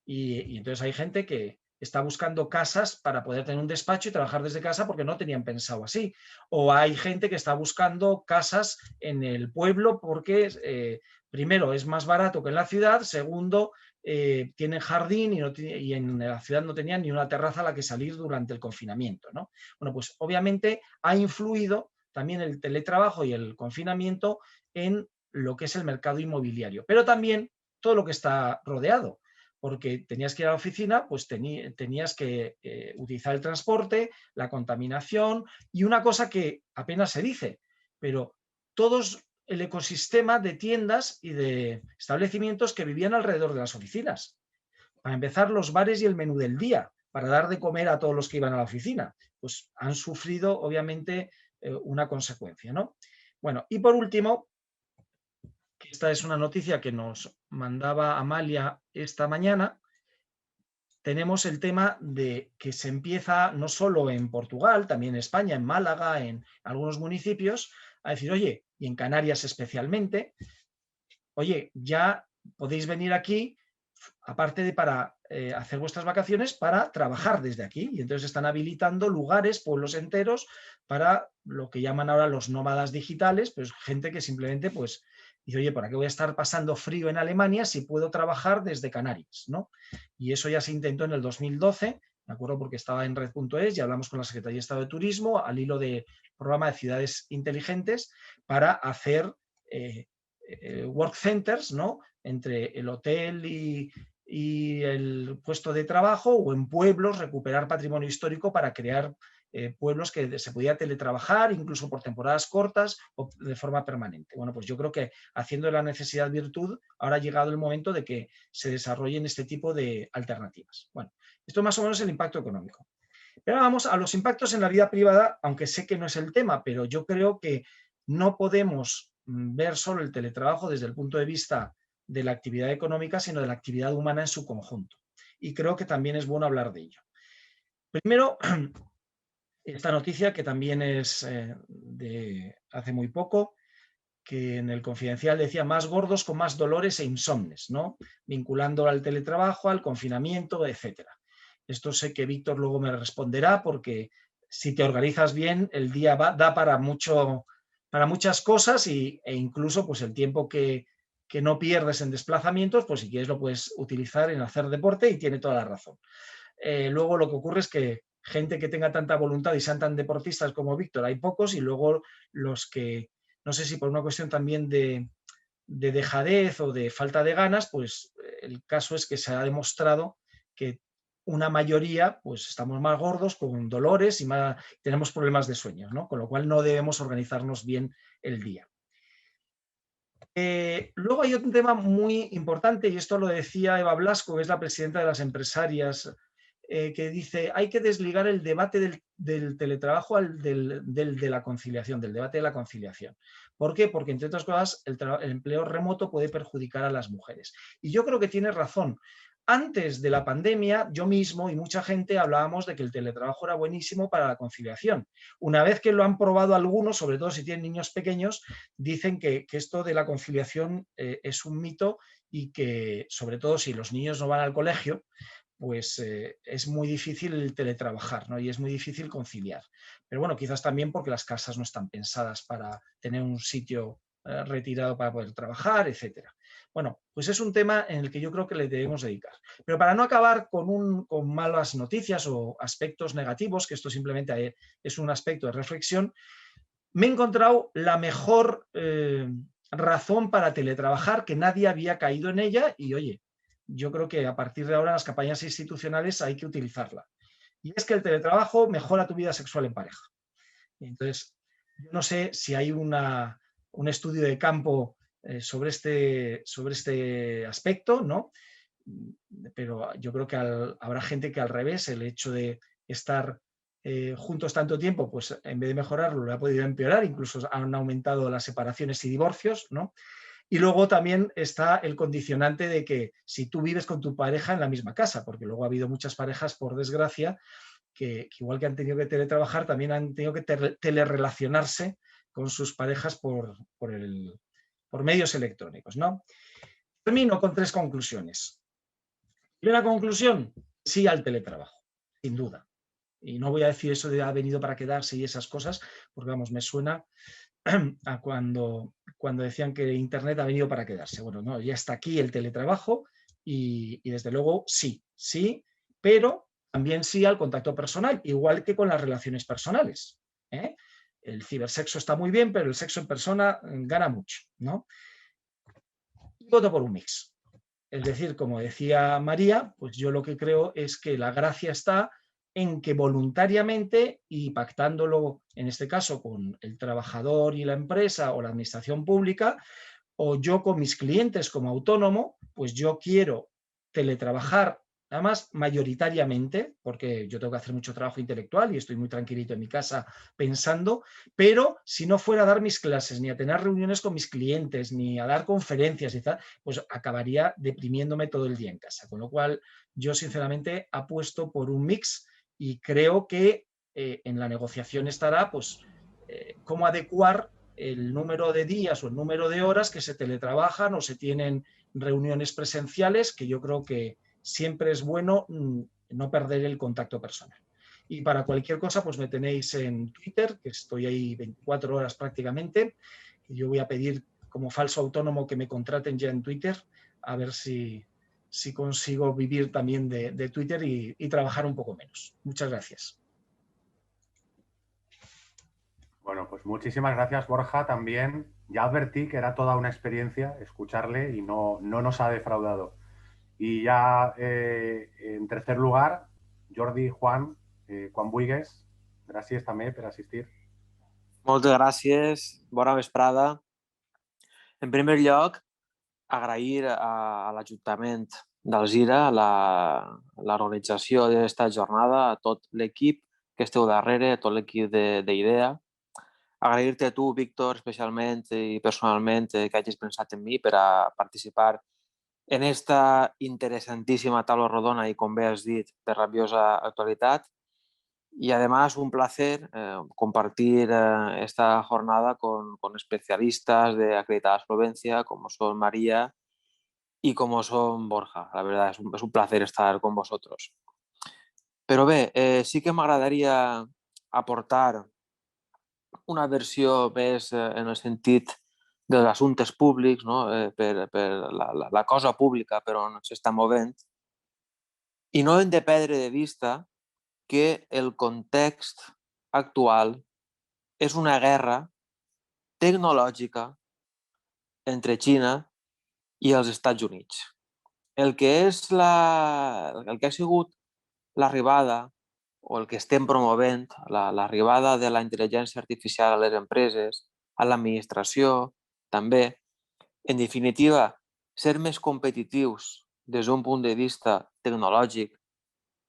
Y entonces hay gente que está buscando casas para poder tener un despacho y trabajar desde casa porque no tenían pensado así. O hay gente que está buscando casas en el pueblo porque, primero, es más barato que en la ciudad, segundo, tienen jardín y en la ciudad no tenían ni una terraza a la que salir durante el confinamiento, ¿no? Bueno, pues obviamente ha influido también el teletrabajo y el confinamiento en lo que es el mercado inmobiliario, pero también todo lo que está rodeado, porque tenías que ir a la oficina, pues tenías que utilizar el transporte, la contaminación y una cosa que apenas se dice, pero todos el ecosistema de tiendas y de establecimientos que vivían alrededor de las oficinas. Para empezar, los bares y el menú del día, para dar de comer a todos los que iban a la oficina, pues han sufrido obviamente una consecuencia, ¿no? Bueno, y por último, que esta es una noticia que nos mandaba Amalia esta mañana, tenemos el tema de que se empieza no solo en Portugal, también en España, en Málaga, en algunos municipios, a decir, oye, y en Canarias especialmente, oye, ya podéis venir aquí, aparte de para hacer vuestras vacaciones, para trabajar desde aquí. Y entonces están habilitando lugares, pueblos enteros, para lo que llaman ahora los nómadas digitales, pues gente que simplemente pues dice, oye, ¿para qué voy a estar pasando frío en Alemania si puedo trabajar desde Canarias, ¿no? Y eso ya se intentó en el 2012, me acuerdo porque estaba en Red.es y hablamos con la Secretaría de Estado de Turismo al hilo del programa de ciudades inteligentes para hacer work centers, ¿no? Entre el hotel y el puesto de trabajo, o en pueblos recuperar patrimonio histórico para crear pueblos que se podía teletrabajar incluso por temporadas cortas o de forma permanente. Bueno, pues yo creo que haciendo la necesidad virtud, ahora ha llegado el momento de que se desarrollen este tipo de alternativas. Bueno, esto más o menos es el impacto económico. Pero vamos a los impactos en la vida privada, aunque sé que no es el tema, pero yo creo que no podemos ver solo el teletrabajo desde el punto de vista de la actividad económica, sino de la actividad humana en su conjunto. Y creo que también es bueno hablar de ello. Primero, esta noticia que también es de hace muy poco, que en el Confidencial decía más gordos con más dolores e insomnes, ¿no? Vinculando al teletrabajo, al confinamiento, etcétera. Esto sé que Víctor luego me responderá porque si te organizas bien, el día da para muchas cosas e incluso pues el tiempo que no pierdes en desplazamientos, pues si quieres lo puedes utilizar en hacer deporte y tiene toda la razón. Luego lo que ocurre es que gente que tenga tanta voluntad y sean tan deportistas como Víctor, hay pocos, y luego los que, no sé si por una cuestión también de dejadez o de falta de ganas, pues el caso es que se ha demostrado que una mayoría, pues estamos más gordos, con dolores y tenemos problemas de sueño, ¿no? Con lo cual no debemos organizarnos bien el día. Luego hay otro tema muy importante, y esto lo decía Eva Blasco, que es la presidenta de las empresarias, que dice, hay que desligar el debate del teletrabajo del de la conciliación, del debate de la conciliación. ¿Por qué? Porque, entre otras cosas, el empleo remoto puede perjudicar a las mujeres. Y yo creo que tiene razón. Antes de la pandemia, yo mismo y mucha gente hablábamos de que el teletrabajo era buenísimo para la conciliación. Una vez que lo han probado algunos, sobre todo si tienen niños pequeños, dicen que esto de la conciliación es un mito y que, sobre todo si los niños no van al colegio, pues es muy difícil teletrabajar, ¿no? Y es muy difícil conciliar. Pero bueno, quizás también porque las casas no están pensadas para tener un sitio retirado para poder trabajar, etcétera. Bueno, pues es un tema en el que yo creo que le debemos dedicar. Pero para no acabar con malas noticias o aspectos negativos, que esto simplemente es un aspecto de reflexión, me he encontrado la mejor razón para teletrabajar, que nadie había caído en ella, y oye, yo creo que a partir de ahora en las campañas institucionales hay que utilizarla. Y es que el teletrabajo mejora tu vida sexual en pareja. Entonces, Yo no sé si hay un estudio de campo sobre este aspecto, ¿no? Pero yo creo que habrá gente que al revés, el hecho de estar juntos tanto tiempo, pues en vez de mejorarlo, lo ha podido empeorar, incluso han aumentado las separaciones y divorcios, ¿no? Y luego también está el condicionante de que si tú vives con tu pareja en la misma casa, porque luego ha habido muchas parejas, por desgracia, que igual que han tenido que teletrabajar, también han tenido que telerelacionarse con sus parejas por medios electrónicos, ¿no? Termino con 3 conclusiones. Primera conclusión, sí al teletrabajo, sin duda. Y no voy a decir eso de ha venido para quedarse y esas cosas, porque vamos, me suena a cuando decían que Internet ha venido para quedarse. Bueno, no, ya está aquí el teletrabajo y desde luego sí, pero también sí al contacto personal, igual que con las relaciones personales. El cibersexo está muy bien, pero el sexo en persona gana mucho, ¿no? Y voto por un mix. Es decir, como decía María, pues yo lo que creo es que la gracia está en que voluntariamente y pactándolo, en este caso, con el trabajador y la empresa o la administración pública, o yo con mis clientes como autónomo, pues yo quiero teletrabajar, además mayoritariamente, porque yo tengo que hacer mucho trabajo intelectual y estoy muy tranquilito en mi casa pensando, pero si no fuera a dar mis clases, ni a tener reuniones con mis clientes, ni a dar conferencias y tal, pues acabaría deprimiéndome todo el día en casa. Con lo cual, yo sinceramente apuesto por un mix y creo que en la negociación estará, pues, cómo adecuar el número de días o el número de horas que se teletrabajan o se tienen reuniones presenciales, que yo creo que siempre es bueno no perder el contacto personal. Y para cualquier cosa, pues me tenéis en Twitter, que estoy ahí 24 horas prácticamente. Yo voy a pedir como falso autónomo que me contraten ya en Twitter, a ver si consigo vivir también de Twitter y trabajar un poco menos. Muchas gracias. Bueno, pues muchísimas gracias, Borja. También ya advertí que era toda una experiencia escucharle y no nos ha defraudado. Y ya en tercer lugar, Jordi Juan Buigues, gràcies també per assistir. Moltes gràcies, bona vesprada. En primer lloc, agrair a l'Ajuntament d'Alzira l'organització d'aquesta jornada, a tot l'equip que esteu darrere, a tot l'equip d'IDEA. Agrair-te a tu, Víctor, especialment i personalment que hagis pensat en mi per a participar en esta interesantísima taula rodona y, como bé has dit, de rabiosa actualidad. Y además un placer compartir esta jornada con especialistas de acreditadas Provencia, como son María y como son Borja. La verdad, es un placer estar con vosotros. Però bé, sí que m'agradaria aportar una versió més en el sentit dels assumptes públics, no? per la cosa pública per on s'està movent, i no hem de perdre de vista que el context actual és una guerra tecnològica entre Xina i els Estats Units. El que ha sigut l'arribada o el que estem promovent, l'arribada de la intel·ligència artificial a les empreses, a l'administració, també, en definitiva, ser més competitius des d'un punt de vista tecnològic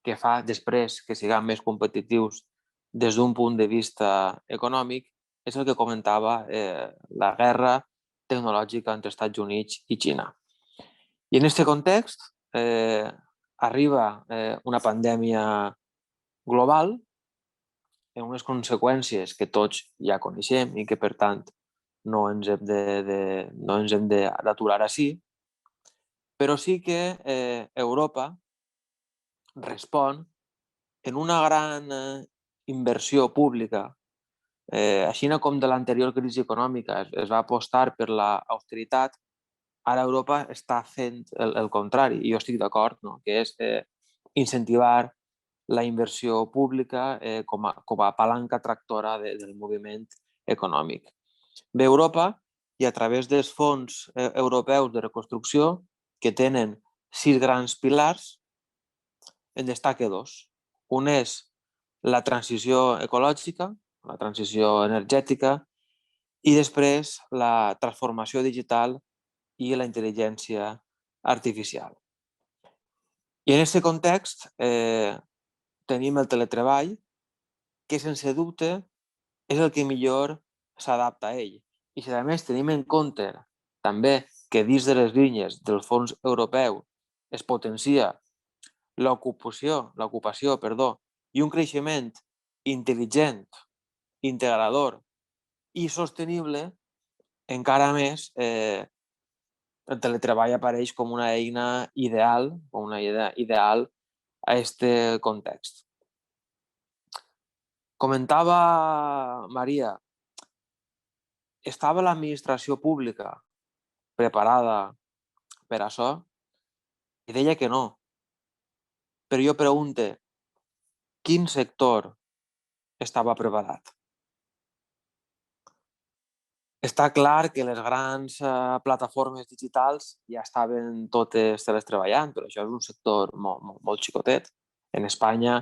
que fa després que siguem més competitius des d'un punt de vista econòmic, és el que comentava la guerra tecnològica entre Estats Units i Xina. I en aquest context arriba una pandèmia global amb unes conseqüències que tots ja coneixem i que, per tant, no ens hem d'aturar així, però sí que Europa respon en una gran inversió pública. Així com de l'anterior crisi econòmica es va apostar per l'austeritat, ara Europa està fent el contrari, i jo estic d'acord, no? Que és incentivar la inversió pública com a palanca tractora del moviment econòmic. Ve Europa i a través dels fons europeus de reconstrucció, que tenen 6 grans pilars, en destaca 2. Un és la transició ecològica la transició energètica i després la transformació digital i la intel·ligència artificial. I en aquest context tenim el teletreball, que sense dubte és el que millor s'adapta a ell. I si a més tenim en compte també que dins de les línies del fons europeu es potencia l'ocupació i un creixement intel·ligent, integrador i sostenible, encara més el teletreball apareix com una eina ideal a aquest context. Comentava Maria, estava l'administració pública preparada per a això? I deia que no. Però jo pregunto, quin sector estava preparat? Està clar que les grans plataformes digitals ja estaven totes teletreballant, però això és un sector molt xicotet. En Espanya,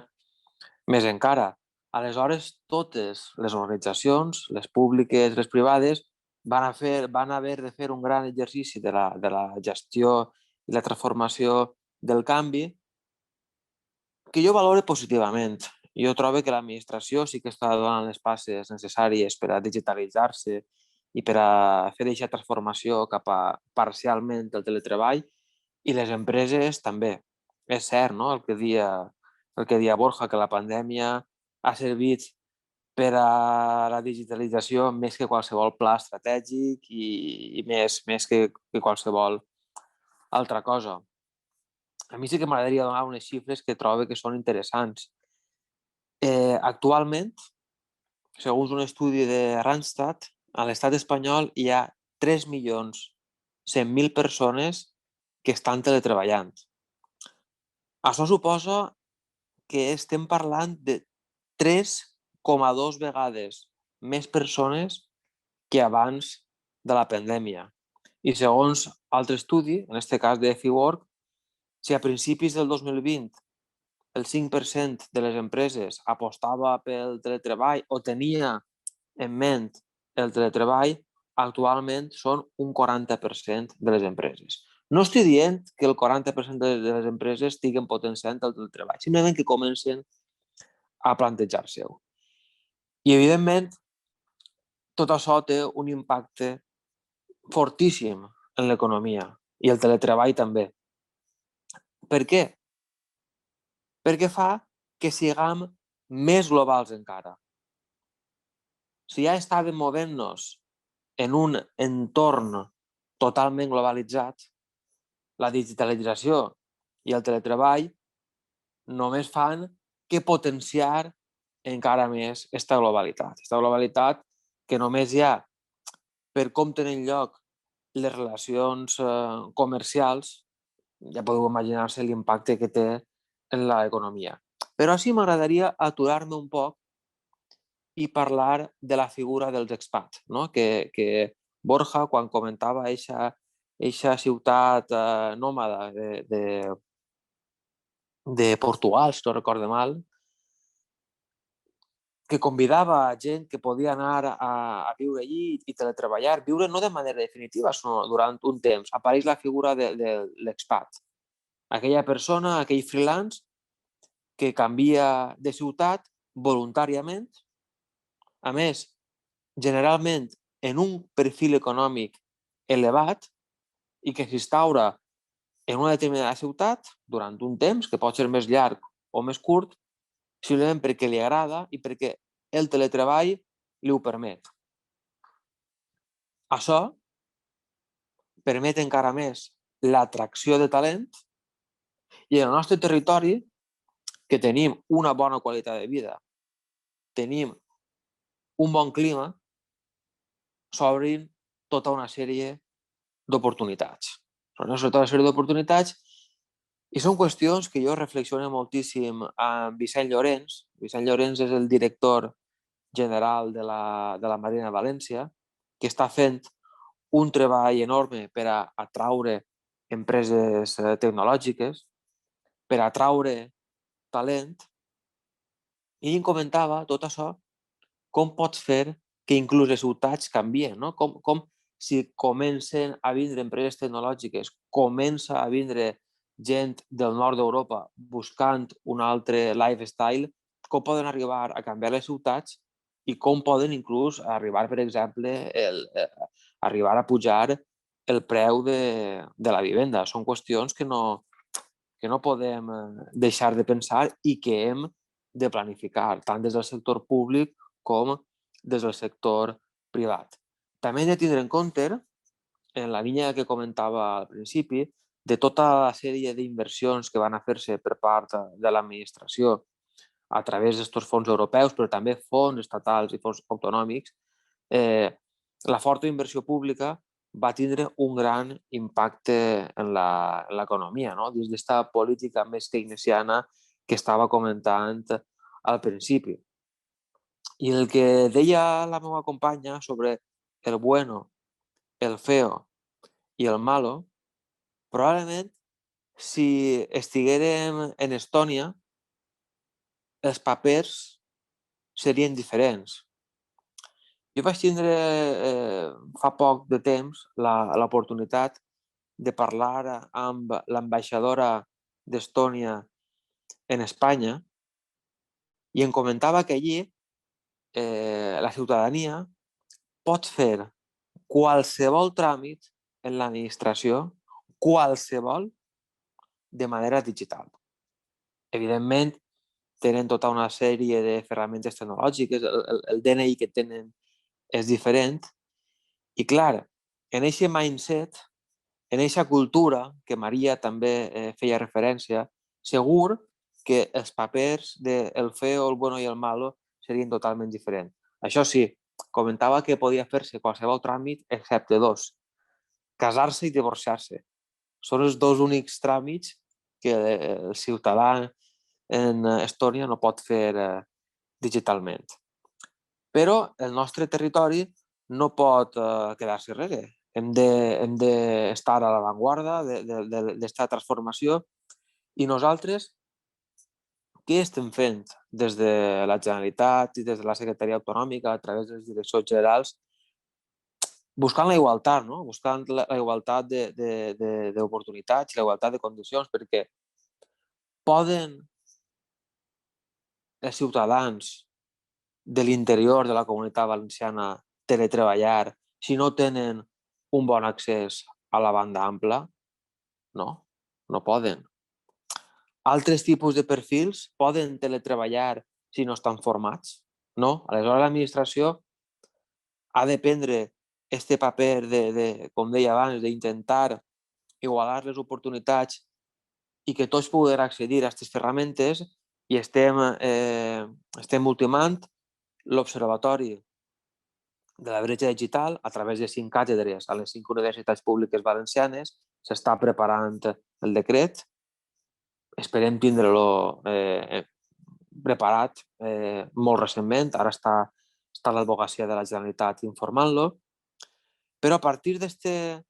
més encara. Aleshores, totes les organitzacions, les públiques, les privades, van haver de fer un gran exercici de la gestió i la transformació del canvi, que jo valoro positivament. Jo trobo que l'administració sí que està donant les passes necessàries per a digitalitzar-se i per a fer aquesta transformació cap a parcialment el teletreball, i les empreses també. És cert, no?, el que deia Borja, que la pandèmia ha servit per a la digitalització més que qualsevol pla estratègic i més que qualsevol altra cosa. A mi sí que m'agradaria donar unes xifres que trobo que són interessants. Actualment, segons un estudi de Randstad, a l'estat espanyol hi ha 3.100.000 persones que estan teletreballant. Això suposa que estem parlant de 3,2 vegades més persones que abans de la pandèmia. I segons altre estudi, en aquest cas de Fiwork, si a principis del 2020 el 5% de les empreses apostava pel teletreball o tenia en ment el teletreball, actualment són un 40% de les empreses. No estic dient que el 40% de les empreses estiguen potenciant el teletreball, simplement que comencen a plantejar-se-ho. I, evidentment, tot això té un impacte fortíssim en l'economia i el teletreball també. Per què? Perquè fa que siguem més globals encara. Si ja estàvem movent-nos en un entorn totalment globalitzat, la digitalització i el teletreball només fan que potenciar encara més aquesta globalitat. Aquesta globalitat que només hi ha per com tenen lloc les relacions comercials, ja podeu imaginar-se l'impacte que té en l'economia. Però així m'agradaria aturar-me un poc i parlar de la figura dels expats, no? Que Borja, quan comentava aquesta ciutat nòmada de Portugal, si no recordo mal, que convidava gent que podia anar a viure allí i teletreballar, viure no de manera definitiva, sinó durant un temps. Apareix la figura de l'expat. Aquella persona, aquell freelance, que canvia de ciutat voluntàriament, a més, generalment en un perfil econòmic elevat i que s'instaura en una determinada ciutat durant un temps, que pot ser més llarg o més curt, simplement perquè li agrada i perquè el teletreball li ho permet. Això permet encara més l'atracció de talent i en el nostre territori, que tenim una bona qualitat de vida, tenim un bon clima, s'obrin tota una sèrie d'oportunitats. Tota una sèrie d'oportunitats i són qüestions que jo reflexiono moltíssim amb Vicent Llorenç. Vicent Llorenç és el director general de la Marina de València, que està fent un treball enorme per a atraure empreses tecnològiques, per a atraure talent, i ell comentava tot això com pots fer que inclús les ciutats canvien, no? Com si comencen a vindre empreses tecnològiques, comença a vindre gent del nord d'Europa buscant un altre lifestyle, com poden arribar a canviar les ciutats i com poden inclús arribar, per exemple, arribar a pujar el preu de la vivenda. Són qüestions que no podem deixar de pensar i que hem de planificar, tant des del sector públic com des del sector privat. També hem de tindre en compte, en la línia que comentava al principi, de tota la sèrie d'inversions que van a fer-se per part de l'administració a través d'aquests fons europeus, però també fons estatals i fons autonòmics, la forta inversió pública va tindre un gran impacte en l'economia, no? Des d'esta política més keynesiana que estava comentant al principi. I el que deia la meva companya sobre el bueno, el feo i el malo, probablement si estiguérem en Estònia, els papers serien diferents. Jo vaig tindre fa poc de temps l'oportunitat de parlar amb l'ambaixadora d'Estònia en Espanya i em comentava que allí la ciutadania pot fer qualsevol tràmit en l'administració, qualsevol, de manera digital. Evidentment, tenen tota una sèrie de ferramentes tecnològiques, el DNI que tenen és diferent, i clar, en aquest mindset, en aquesta cultura que Maria també feia referència, segur que els papers del feo, el bueno i el malo serien totalment diferents. Això sí, comentava que podia fer-se qualsevol tràmit excepte dos, casar-se i divorciar-se. Són els dos únics tràmits que el ciutadà en Estònia no pot fer digitalment. Però el nostre territori no pot quedar-se enrere. Hem d'estar a l'avantguarda d'esta transformació i nosaltres què estem fent des de la Generalitat i des de la Secretaria Autonòmica a través de les direccions generals buscant la igualtat, no? Buscant la igualtat d'oportunitats i la igualtat de condicions, perquè poden els ciutadans de l'interior de la Comunitat Valenciana teletreballar si no tenen un bon accés a la banda ampla? No, no poden. Altres tipus de perfils poden teletreballar si no estan formats? No. Aleshores, l'administració ha de prendre aquest paper com deia abans, d'intentar igualar les oportunitats i que tots puguin accedir a aquestes ferramentes i estem ultimant l'Observatori de la Bretxa Digital a través de 5 càtedres a les 5 universitats públiques valencianes. S'està preparant el decret. Esperem tindre-lo preparat molt recentment. Ara està l'advocacia de la Generalitat informant-lo. Però a partir d'aquest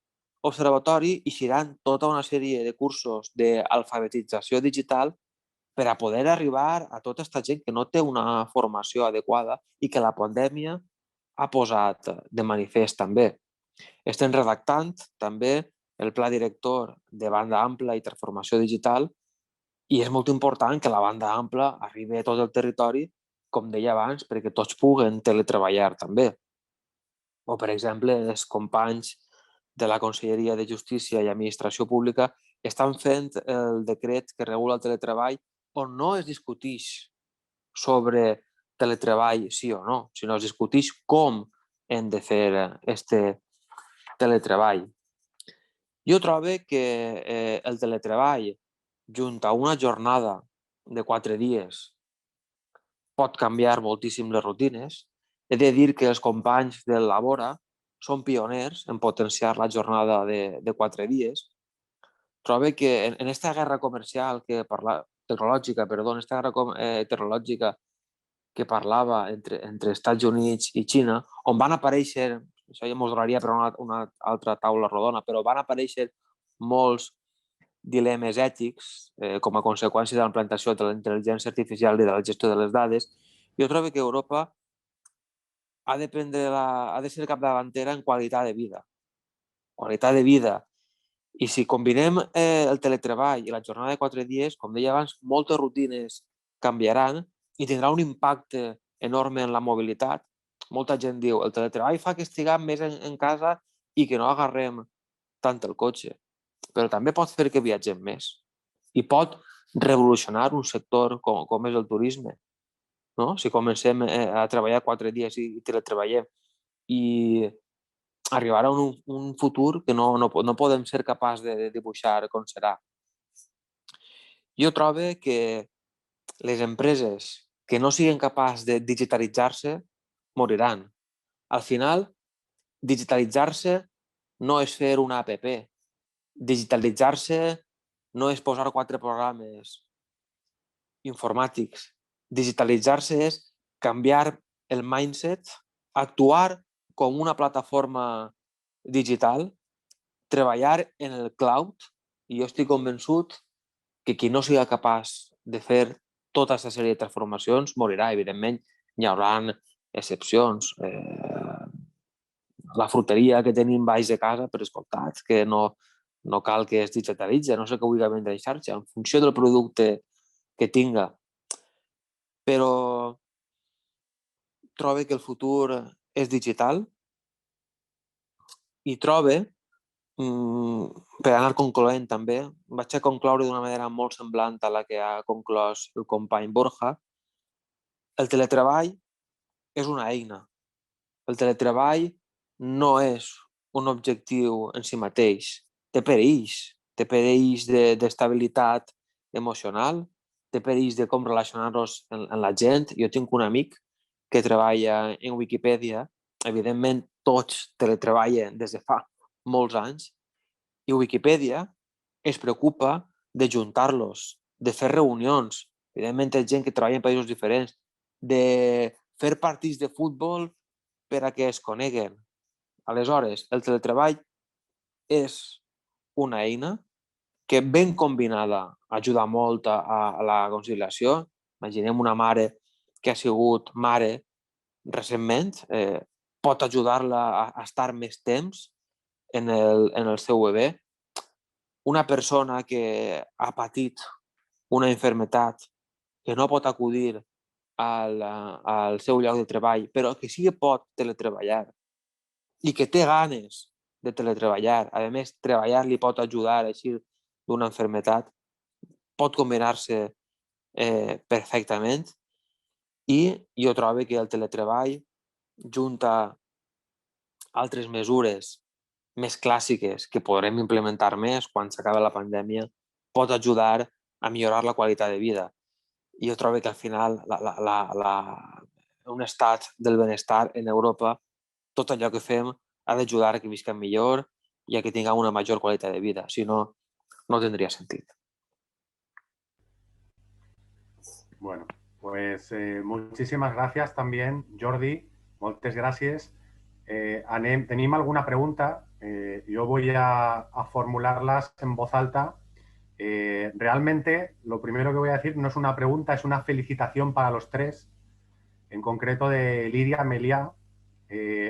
observatori eixiran tota una sèrie de cursos d'alfabetització digital per a poder arribar a tota aquesta gent que no té una formació adequada i que la pandèmia ha posat de manifest també. Estem redactant també el pla director de banda ampla i transformació digital i és molt important que la banda ampla arribi a tot el territori, com deia abans, perquè tots puguen teletreballar també. O, per exemple, els companys de la Conselleria de Justícia i Administració Pública estan fent el decret que regula el teletreball on no es discuteix sobre teletreball sí o no, sinó es discuteix com hem de fer aquest teletreball. Jo trobo que el teletreball, junt a una jornada de 4 dies, pot canviar moltíssim les rutines. He de dir que els companys del Labora són pioners en potenciar la jornada de 4 dies. Trobo que en aquesta guerra comercial tecnològica que parlava entre Estats Units i Xina, on van aparèixer, això ja ens donaria per una altra taula rodona, però van aparèixer molts dilemes ètics com a conseqüència de la implantació de la intel·ligència artificial i de la gestió de les dades. Jo trobo que Europa ha de ser capdavantera en qualitat de vida. Qualitat de vida. I si combinem el teletreball i la jornada de 4 dies, com deia abans, moltes rutines canviaran i tindrà un impacte enorme en la mobilitat. Molta gent diu, el teletreball fa que estiguem més en casa i que no agarrem tant el cotxe, però també pot fer que viatgem més i pot revolucionar un sector com és el turisme. No? Si comencem a treballar 4 dies i teletreballem i arribarà un futur que no podem ser capaços de dibuixar com serà. Jo trobo que les empreses que no siguin capaces de digitalitzar-se moriran. Al final, digitalitzar-se no és fer una app. Digitalitzar-se no és posar 4 programes informàtics. Digitalitzar-se és canviar el mindset, actuar com una plataforma digital, treballar en el cloud, i jo estic convençut que qui no siga capaç de fer tota aquesta sèrie de transformacions morirà. Evidentment, hi haurà excepcions. La fruteria que tenim baix de casa, per descomptat, que no cal que es digitalitzi, no sé que vulgui vendre en xarxa, en funció del producte que tinga. Però trobo que el futur és digital i trobo, per anar concloent també, vaig a concloure d'una manera molt semblant a la que ha conclòs el company Borja. El teletreball és una eina. El teletreball no és un objectiu en si mateix. Té perills d'estabilitat emocional, té perills de com relacionar-nos amb la gent. Jo tinc un amic que treballa en Wikipedia. Evidentment, tots teletreballen des de fa molts anys i Wikipedia es preocupa de juntar-los, de fer reunions. Evidentment, hi ha gent que treballa en països diferents, de fer partits de futbol per a que es coneguen. Aleshores, el teletreball és una eina que ben combinada ajuda molt a la conciliació. Imaginem una mare que ha sigut mare recentment, pot ajudar-la a estar més temps en el seu bebè. Una persona que ha patit una malaltia que no pot acudir al seu lloc de treball, però que sí que pot teletreballar i que té ganes de teletreballar. A més, treballar li pot ajudar a eixir d'una malaltia, pot combinar-se perfectament i jo trobo que el teletreball junta altres mesures més clàssiques que podrem implementar més quan s'acabi la pandèmia, pot ajudar a millorar la qualitat de vida. I jo trobo que al final un estat del benestar en Europa, tot allò que fem ha d'ajudar a que visquem millor i a que tinguem una major qualitat de vida. Si no, no tendría sentido. Bueno, pues muchísimas gracias también, Jordi. Moltes gràcies. Tenim alguna pregunta. Yo voy a formularlas en voz alta. Realmente, lo primero que voy a decir no es una pregunta, es una felicitación para los tres, en concreto de Lidia Meliá,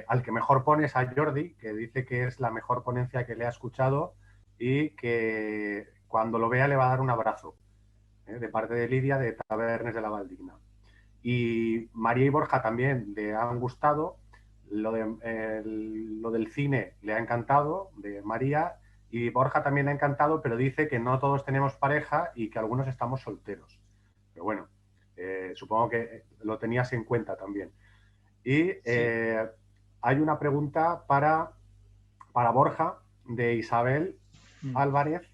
al que mejor pones a Jordi, que dice que es la mejor ponencia que le ha escuchado y que cuando lo vea le va a dar un abrazo, de parte de Lidia de Tabernes de la Valdigna. Y María y Borja también le han gustado, lo del cine le ha encantado, de María, y Borja también le ha encantado, pero dice que no todos tenemos pareja y que algunos estamos solteros. Pero bueno, supongo que lo tenías en cuenta también. Y hay una pregunta para Borja, de Isabel Álvarez,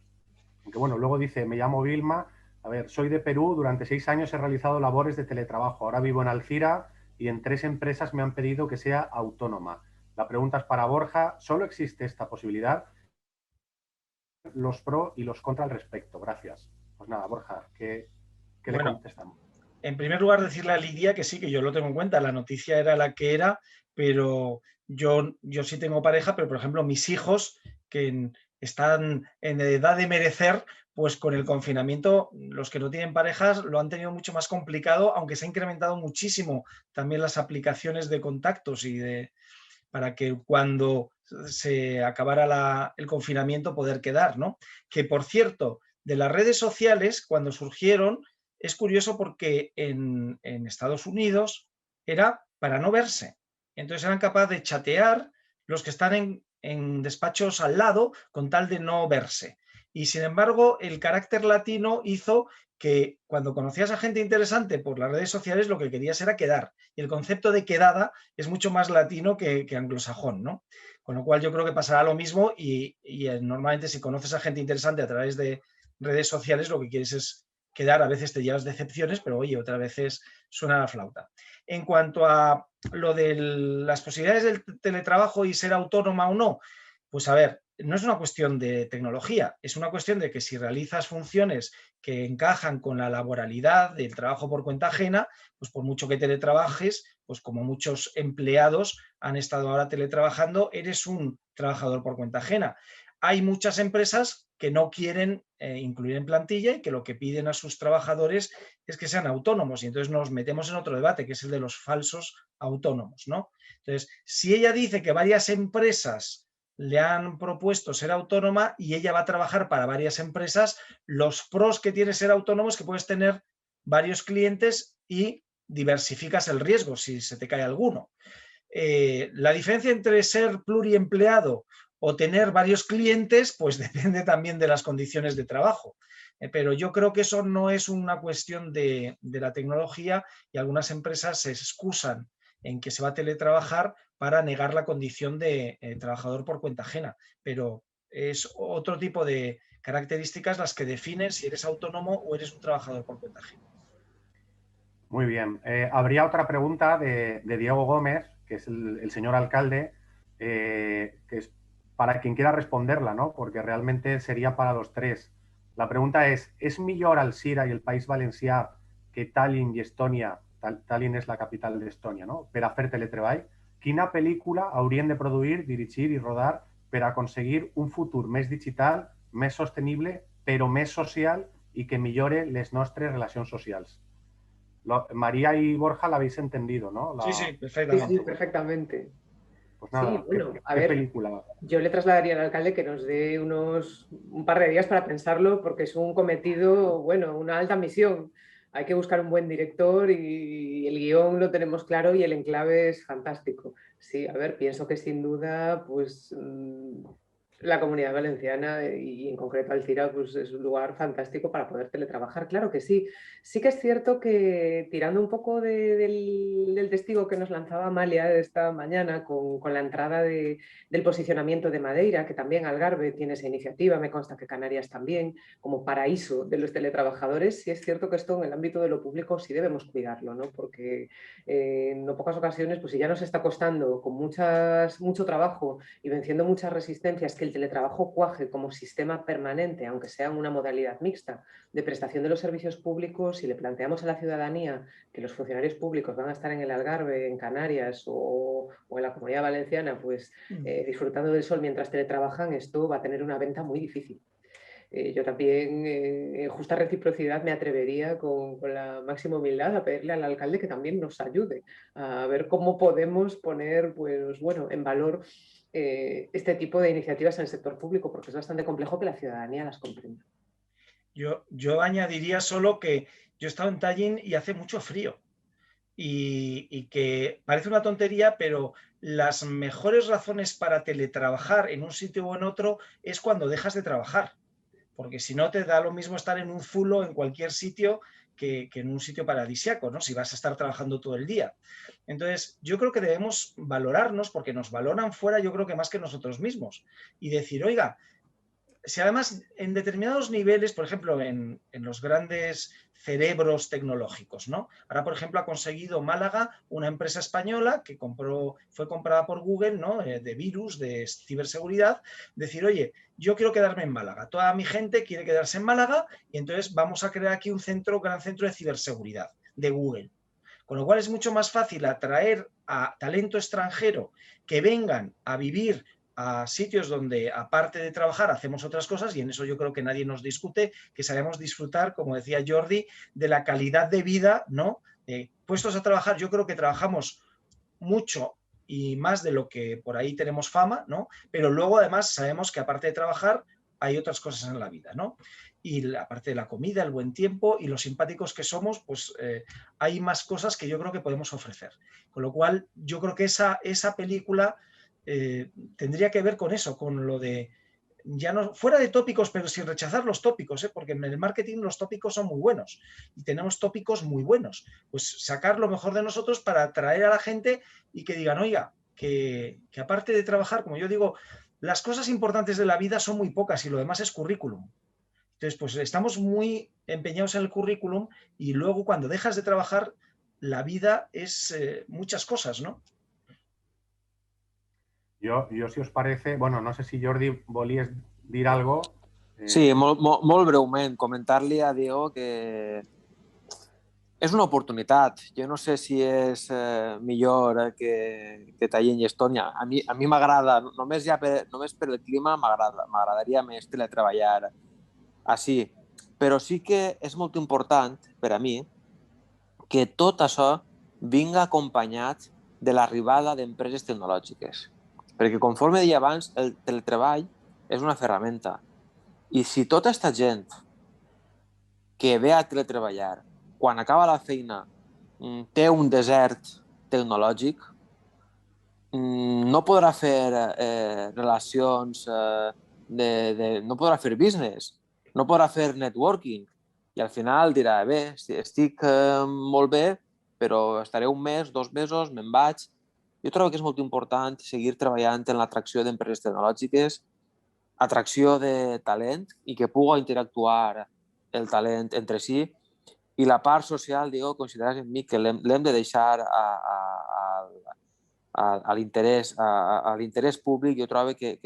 que bueno, luego dice, me llamo Vilma, a ver, soy de Perú, durante 6 años he realizado labores de teletrabajo, ahora vivo en Alcira y en 3 empresas me han pedido que sea autónoma. La pregunta es para Borja, ¿solo existe esta posibilidad? Los pros y los contra al respecto. Gracias. Pues nada, Borja, ¿qué le contestamos? En primer lugar, decirle a Lidia que sí, que yo lo tengo en cuenta. La noticia era la que era, pero yo sí tengo pareja, pero por ejemplo mis hijos, que están en edad de merecer, pues con el confinamiento los que no tienen parejas lo han tenido mucho más complicado, aunque se ha incrementado muchísimo también las aplicaciones de contactos para que cuando se acabara el confinamiento poder quedar, ¿no? Que por cierto, de las redes sociales, cuando surgieron, es curioso porque en Estados Unidos era para no verse. Entonces eran capaces de chatear los que están en despachos al lado con tal de no verse. Y sin embargo, el carácter latino hizo que cuando conocías a gente interesante por las redes sociales, lo que querías era quedar. Y el concepto de quedada es mucho más latino que anglosajón, ¿no? Con lo cual yo creo que pasará lo mismo y normalmente si conoces a gente interesante a través de redes sociales, lo que quieres es quedar. A veces te llevas decepciones, pero oye, otras veces suena la flauta. En cuanto a lo de las posibilidades del teletrabajo y ser autónoma o no, pues a ver, no es una cuestión de tecnología, es una cuestión de que si realizas funciones que encajan con la laboralidad del trabajo por cuenta ajena, pues por mucho que teletrabajes, pues como muchos empleados han estado ahora teletrabajando, eres un trabajador por cuenta ajena. Hay muchas empresas que no quieren incluir en plantilla y que lo que piden a sus trabajadores es que sean autónomos, y entonces nos metemos en otro debate, que es el de los falsos autónomos, ¿no? Entonces, si ella dice que varias empresas le han propuesto ser autónoma y ella va a trabajar para varias empresas, los pros que tiene ser autónomo es que puedes tener varios clientes y diversificas el riesgo si se te cae alguno. La diferencia entre ser pluriempleado o tener varios clientes, pues depende también de las condiciones de trabajo. Pero yo creo que eso no es una cuestión de la tecnología, y algunas empresas se excusan en que se va a teletrabajar para negar la condición de trabajador por cuenta ajena. Pero es otro tipo de características las que definen si eres autónomo o eres un trabajador por cuenta ajena. Muy bien. Habría otra pregunta de Diego Gómez, que es el señor alcalde, que es para quien quiera responderla, ¿no? Porque realmente sería para los tres. La pregunta és millor Alzira i el País Valencià que Tallinn i Estònia, Tallinn és la capital d'Estònia, no? Per a fer teletreball? Quina pel·lícula haurien de produir, dirigir i rodar per aconseguir un futur més digital, més sostenible, però més social i que millore les nostres relacions socials? María y Borja la habéis entendido, ¿no? Sí, perfectamente. Sí, perfectamente. Pues nada, sí, bueno, ¿qué película? Yo le trasladaría al alcalde que nos dé un par de días para pensarlo, porque es un cometido, bueno, una alta misión. Hay que buscar un buen director y el guión lo tenemos claro y el enclave es fantástico. Sí, a ver, pienso que sin duda, pues la Comunidad Valenciana y en concreto Alzira, pues es un lugar fantástico para poder teletrabajar, claro que sí. Sí que es cierto que tirando un poco del testigo que nos lanzaba Amalia esta mañana con la entrada del posicionamiento de Madeira, que también Algarve tiene esa iniciativa, me consta que Canarias también, como paraíso de los teletrabajadores, sí es cierto que esto en el ámbito de lo público sí debemos cuidarlo, ¿no? Porque en no pocas ocasiones, pues si ya nos está costando con mucho trabajo y venciendo muchas resistencias que el teletrabajo cuaje como sistema permanente, aunque sea en una modalidad mixta, de prestación de los servicios públicos, si le planteamos a la ciudadanía que los funcionarios públicos van a estar en el Algarve, en Canarias o en la Comunidad Valenciana, pues disfrutando del sol mientras teletrabajan, esto va a tener una venta muy difícil. Yo también, en justa reciprocidad, me atrevería con la máxima humildad a pedirle al alcalde que también nos ayude a ver cómo podemos poner, pues, bueno, en valor este tipo de iniciativas en el sector público, porque es bastante complejo que la ciudadanía las comprenda. Yo añadiría solo que yo he estado en Tallinn y hace mucho frío. Y que parece una tontería, pero las mejores razones para teletrabajar en un sitio o en otro es cuando dejas de trabajar. Porque si no te da lo mismo estar en un zulo en cualquier sitio que en un sitio paradisiaco, ¿no? Si vas a estar trabajando todo el día. Entonces, yo creo que debemos valorarnos, porque nos valoran fuera, yo creo que más que nosotros mismos. Y decir, oiga, si además en determinados niveles, por ejemplo, en los grandes cerebros tecnológicos, ¿no? Ahora, por ejemplo, ha conseguido Málaga una empresa española que fue comprada por Google, ¿no? De virus, de ciberseguridad, decir, oye, yo quiero quedarme en Málaga, toda mi gente quiere quedarse en Málaga y entonces vamos a crear aquí un gran centro de ciberseguridad de Google. Con lo cual es mucho más fácil atraer a talento extranjero que vengan a vivir a sitios donde, aparte de trabajar, hacemos otras cosas, y en eso yo creo que nadie nos discute, que sabemos disfrutar, como decía Jordi, de la calidad de vida, ¿no? Puestos a trabajar, yo creo que trabajamos mucho y más de lo que por ahí tenemos fama, ¿no? Pero luego además sabemos que aparte de trabajar hay otras cosas en la vida, ¿no? Y aparte de la comida, el buen tiempo y lo simpáticos que somos, pues hay más cosas que yo creo que podemos ofrecer. Con lo cual, yo creo que esa película tendría que ver con eso, con lo de, ya no fuera de tópicos, pero sin rechazar los tópicos, porque en el marketing los tópicos son muy buenos y tenemos tópicos muy buenos. Pues sacar lo mejor de nosotros para atraer a la gente y que digan, oiga, que aparte de trabajar, como yo digo, las cosas importantes de la vida son muy pocas y lo demás es currículum. Entonces, pues estamos muy empeñados en el currículum y luego cuando dejas de trabajar, la vida es muchas cosas, ¿no? Jo, si us parece, bueno, no sé si Jordi volies dir algo. Sí, molt breument, comentar-li a Diego que és una oportunitat. Jo no sé si és millor que Tallinn i Estònia. A mi m'agrada, només per el clima m'agradaria més teletreballar així. Però sí que és molt important per a mi que tot això vinga acompanyat de l'arribada d'empreses tecnològiques. Perquè, conforme deia abans, el teletreball és una ferramenta. I si tota aquesta gent que ve a teletreballar, quan acaba la feina, té un desert tecnològic, no podrà fer relacions, no podrà fer business, no podrà fer networking. I al final dirà, bé, estic molt bé, però estaré un mes, 2 mesos, me'n vaig. Jo trobo que és molt important seguir treballant en l'atracció d'empreses tecnològiques, atracció de talent i que pugui interactuar el talent entre si. I la part social, Diego, consideres en mi que l'hem de deixar a l'interès públic. Jo trobo que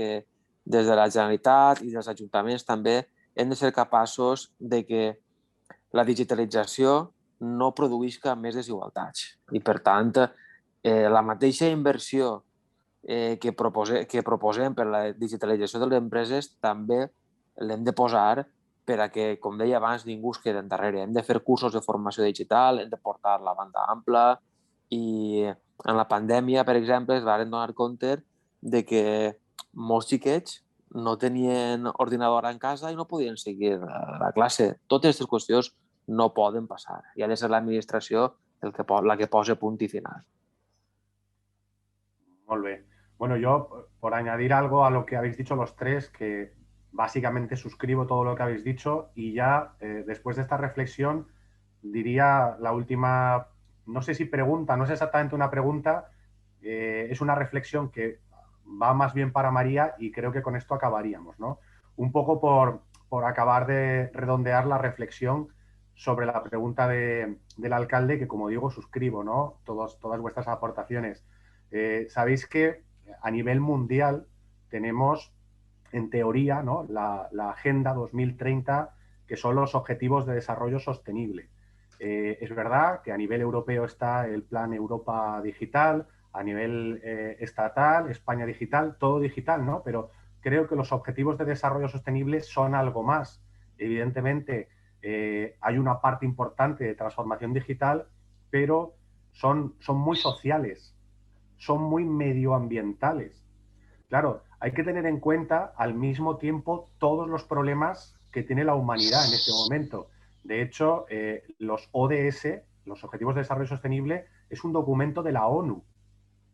des de la Generalitat i dels ajuntaments també hem de ser capaços de que la digitalització no produïsca més desigualtats. I, per tant, la mateixa inversió que proposem per la digitalització de les empreses també l'hem de posar per a que, com deia abans, ningú es quedi endarrere. Hem de fer cursos de formació digital, hem de portar la banda ampla i en la pandèmia, per exemple, es van donar compte de que molts xiquets no tenien ordinador en casa i no podien seguir la classe. Totes aquestes qüestions no poden passar. I ha de ser l'administració la que posa punt i final. Molt bé. Bueno, yo, por añadir algo a lo que habéis dicho los tres, que básicamente suscribo todo lo que habéis dicho, y ya después de esta reflexión diría la última, no sé si pregunta, no es exactamente una pregunta, es una reflexión que va más bien para María y creo que con esto acabaríamos, ¿no? Un poco por acabar de redondear la reflexión sobre la pregunta del alcalde, que como digo, suscribo, ¿no? Todas vuestras aportaciones. Sabéis que a nivel mundial tenemos, en teoría, ¿no?, la Agenda 2030, que son los Objetivos de Desarrollo Sostenible. Es verdad que a nivel europeo está el Plan Europa Digital, a nivel estatal, España Digital, todo digital, ¿no? Pero creo que los Objetivos de Desarrollo Sostenible son algo más. Evidentemente, hay una parte importante de transformación digital, pero son muy sociales, son muy medioambientales. Claro, hay que tener en cuenta al mismo tiempo todos los problemas que tiene la humanidad en este momento. De hecho, los ODS, los Objetivos de Desarrollo Sostenible, es un documento de la ONU.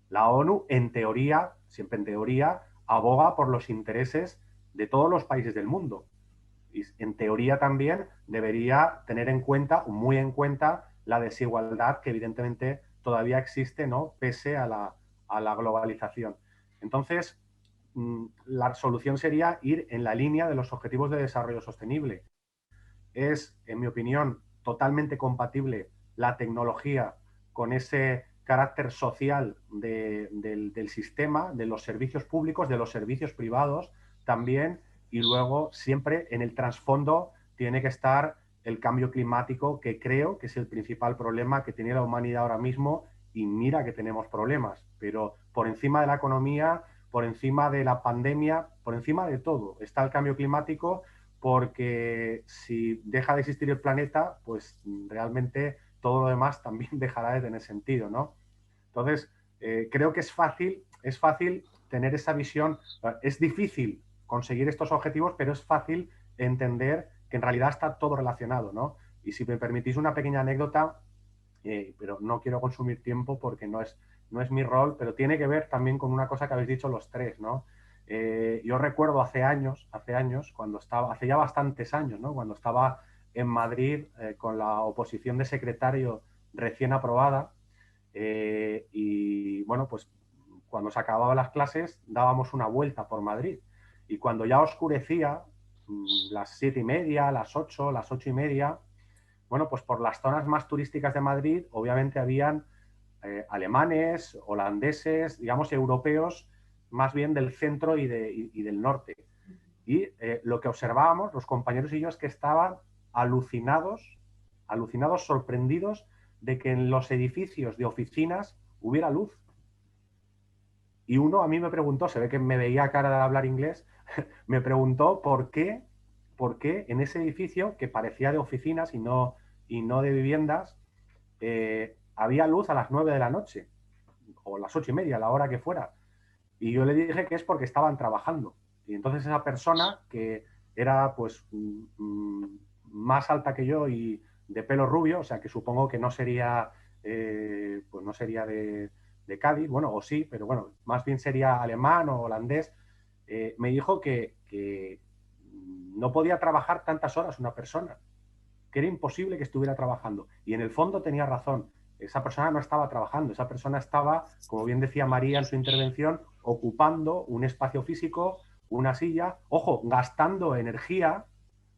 La ONU, en teoría, siempre en teoría, aboga por los intereses de todos los países del mundo. Y en teoría también debería tener en cuenta, muy en cuenta, la desigualdad que evidentemente todavía existe, ¿no?, pese a la globalización. Entonces, la solución sería ir en la línea de los Objetivos de Desarrollo Sostenible. Es, en mi opinión, totalmente compatible la tecnología con ese carácter social del sistema, de los servicios públicos, de los servicios privados también, y luego siempre en el trasfondo tiene que estar el cambio climático, que creo que es el principal problema que tiene la humanidad ahora mismo, y mira que tenemos problemas, pero por encima de la economía, por encima de la pandemia, por encima de todo, está el cambio climático, porque si deja de existir el planeta, pues realmente todo lo demás también dejará de tener sentido, ¿no? Entonces, creo que es fácil tener esa visión. Es difícil conseguir estos objetivos, pero es fácil entender que en realidad está todo relacionado, ¿no? Y si me permitís una pequeña anécdota, pero no quiero consumir tiempo porque no es mi rol, pero tiene que ver también con una cosa que habéis dicho los tres, ¿no? Yo recuerdo hace años, cuando estaba, hace ya bastantes años, ¿no? Cuando estaba en Madrid con la oposición de secretario recién aprobada, y bueno, pues cuando se acababan las clases dábamos una vuelta por Madrid, y cuando ya oscurecía, las 7:30, las 8, las 8:30, bueno, pues por las zonas más turísticas de Madrid, obviamente habían alemanes, holandeses, digamos, europeos, más bien del centro y del norte. Y lo que observábamos, los compañeros y yo, es que estaban alucinados, sorprendidos de que en los edificios de oficinas hubiera luz. Y uno a mí me preguntó, se ve que me veía cara de hablar inglés, me preguntó por qué en ese edificio, que parecía de oficinas y no de viviendas, había luz a las 9 de la noche, o las 8:30, a la hora que fuera. Y yo le dije que es porque estaban trabajando. Y entonces esa persona, que era pues más alta que yo y de pelo rubio, o sea que supongo que no sería, pues no sería de Cádiz, bueno, o sí, pero bueno, más bien sería alemán o holandés, me dijo que no podía trabajar tantas horas una persona, que era imposible que estuviera trabajando. Y en el fondo tenía razón. Esa persona no estaba trabajando, esa persona estaba, como bien decía María en su intervención, ocupando un espacio físico, una silla, ojo, gastando energía,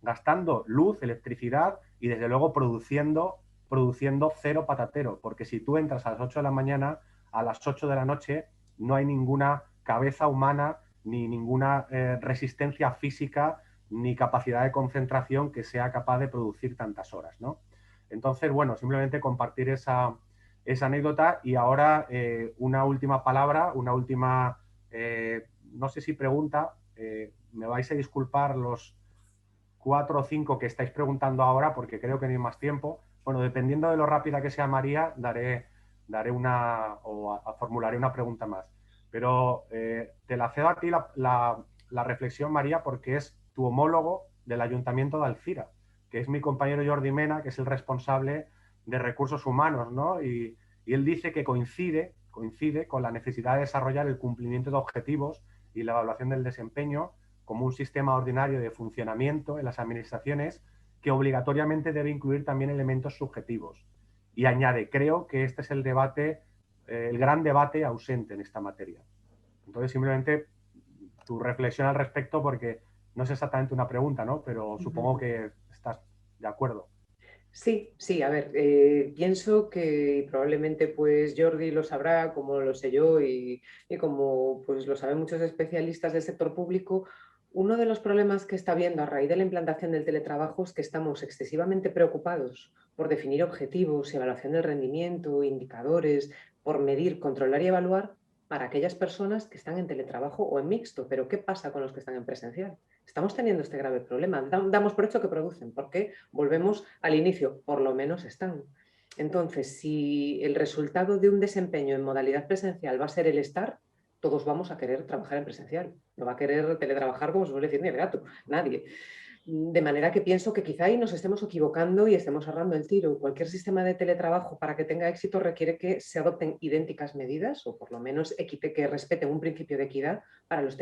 gastando luz, electricidad y desde luego produciendo cero patatero, porque si tú entras a las 8 de la mañana, a las 8 de la noche no hay ninguna cabeza humana ni ninguna resistencia física ni capacidad de concentración que sea capaz de producir tantas horas, ¿no? Entonces, bueno, simplemente compartir esa anécdota. Y ahora una última palabra, una última, no sé si pregunta, me vais a disculpar los 4 o 5 que estáis preguntando ahora porque creo que no hay más tiempo. Bueno, dependiendo de lo rápida que sea María, daré una o formularé una pregunta más. Pero te la cedo a ti la reflexión, María, porque es tu homólogo del Ayuntamiento de Alcira, que es mi compañero Jordi Mena, que es el responsable de recursos humanos, ¿no? Y él dice que coincide con la necesidad de desarrollar el cumplimiento de objetivos y la evaluación del desempeño como un sistema ordinario de funcionamiento en las administraciones que obligatoriamente debe incluir también elementos subjetivos. Y añade, creo que este es el debate, el gran debate ausente en esta materia. Entonces, simplemente tu reflexión al respecto, porque no es exactamente una pregunta, ¿no? Pero supongo que estás de acuerdo. Sí, sí, a ver, pienso que probablemente pues Jordi lo sabrá, como lo sé yo y como pues lo saben muchos especialistas del sector público. Uno de los problemas que está habiendo a raíz de la implantación del teletrabajo es que estamos excesivamente preocupados por definir objetivos, evaluación del rendimiento, indicadores, por medir, controlar y evaluar para aquellas personas que están en teletrabajo o en mixto. Pero ¿qué pasa con los que están en presencial? Estamos teniendo este grave problema. Damos por hecho que producen, porque volvemos al inicio, por lo menos están. Entonces, si el resultado de un desempeño en modalidad presencial va a ser el estar, todos vamos a querer trabajar en presencial. No va a querer teletrabajar, como se suele decir, ni el gato, nadie. De manera que pienso que quizá ahí nos estemos equivocando y estemos ahorrando el tiro. Cualquier sistema de teletrabajo, para que tenga éxito, requiere que se adopten idénticas medidas, o por lo menos que respeten un principio de equidad para los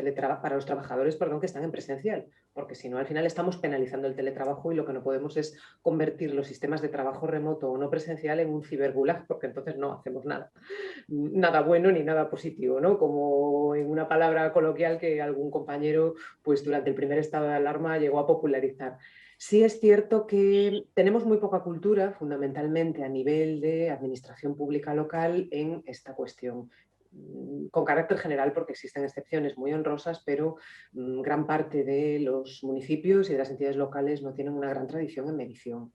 trabajadores, que están en presencial, porque si no, al final estamos penalizando el teletrabajo y lo que no podemos es convertir los sistemas de trabajo remoto o no presencial en un cibergulag, porque entonces no hacemos nada bueno ni nada positivo, ¿no? Como en una palabra coloquial que algún compañero, pues durante el primer estado de alarma llegó a popularizar. Sí es cierto que tenemos muy poca cultura, fundamentalmente a nivel de administración pública local, en esta cuestión, con carácter general, porque existen excepciones muy honrosas, pero gran parte de los municipios y de las entidades locales no tienen una gran tradición en medición.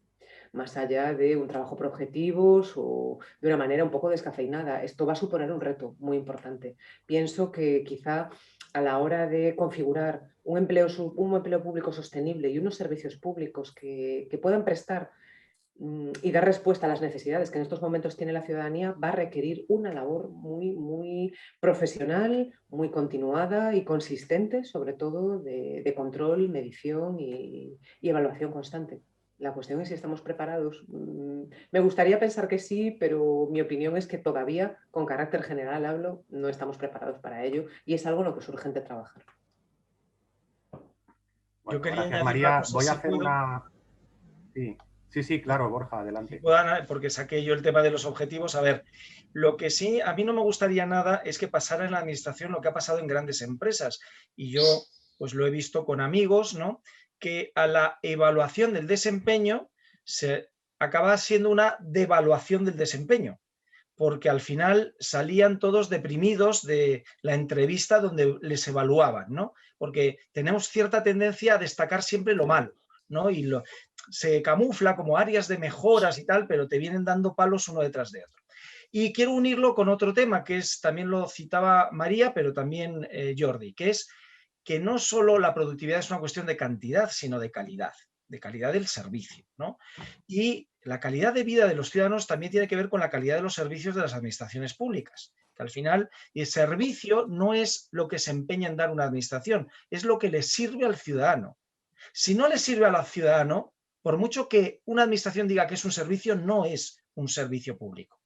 más allá de un trabajo por objetivos o de una manera un poco descafeinada. Esto va a suponer un reto muy importante. Pienso que quizá a la hora de configurar un empleo público sostenible y unos servicios públicos que puedan prestar y dar respuesta a las necesidades que en estos momentos tiene la ciudadanía, va a requerir una labor muy profesional, muy continuada y consistente, sobre todo de control, medición y evaluación constante. La cuestión es si estamos preparados. Me gustaría pensar que sí, pero mi opinión es que todavía, con carácter general hablo, no estamos preparados para ello y es algo en lo que es urgente trabajar. Yo Bueno, quería gracias añadir una María. cosa, Voy a si hacer puedo. una... Sí, claro, Borja, Si adelante. puedo, Ana, porque saqué yo el tema de los objetivos. A ver, lo que sí, a mí no me gustaría nada es que pasara en la administración lo que ha pasado en grandes empresas. Y yo, pues lo he visto con amigos, ¿no? Que a la evaluación del desempeño se acaba siendo una devaluación del desempeño, porque al final salían todos deprimidos de la entrevista donde les evaluaban, ¿no? Porque tenemos cierta tendencia a destacar siempre lo malo, ¿no? Se camufla como áreas de mejoras y tal, pero te vienen dando palos uno detrás de otro. Y quiero unirlo con otro tema, que es, también lo citaba María, pero también Jordi, que es que no solo la productividad es una cuestión de cantidad, sino de calidad del servicio, ¿no? Y la calidad de vida de los ciudadanos también tiene que ver con la calidad de los servicios de las administraciones públicas, que al final el servicio no es lo que se empeña en dar una administración, es lo que le sirve al ciudadano. Si no le sirve al ciudadano, por mucho que una administración diga que es un servicio, no es un servicio público.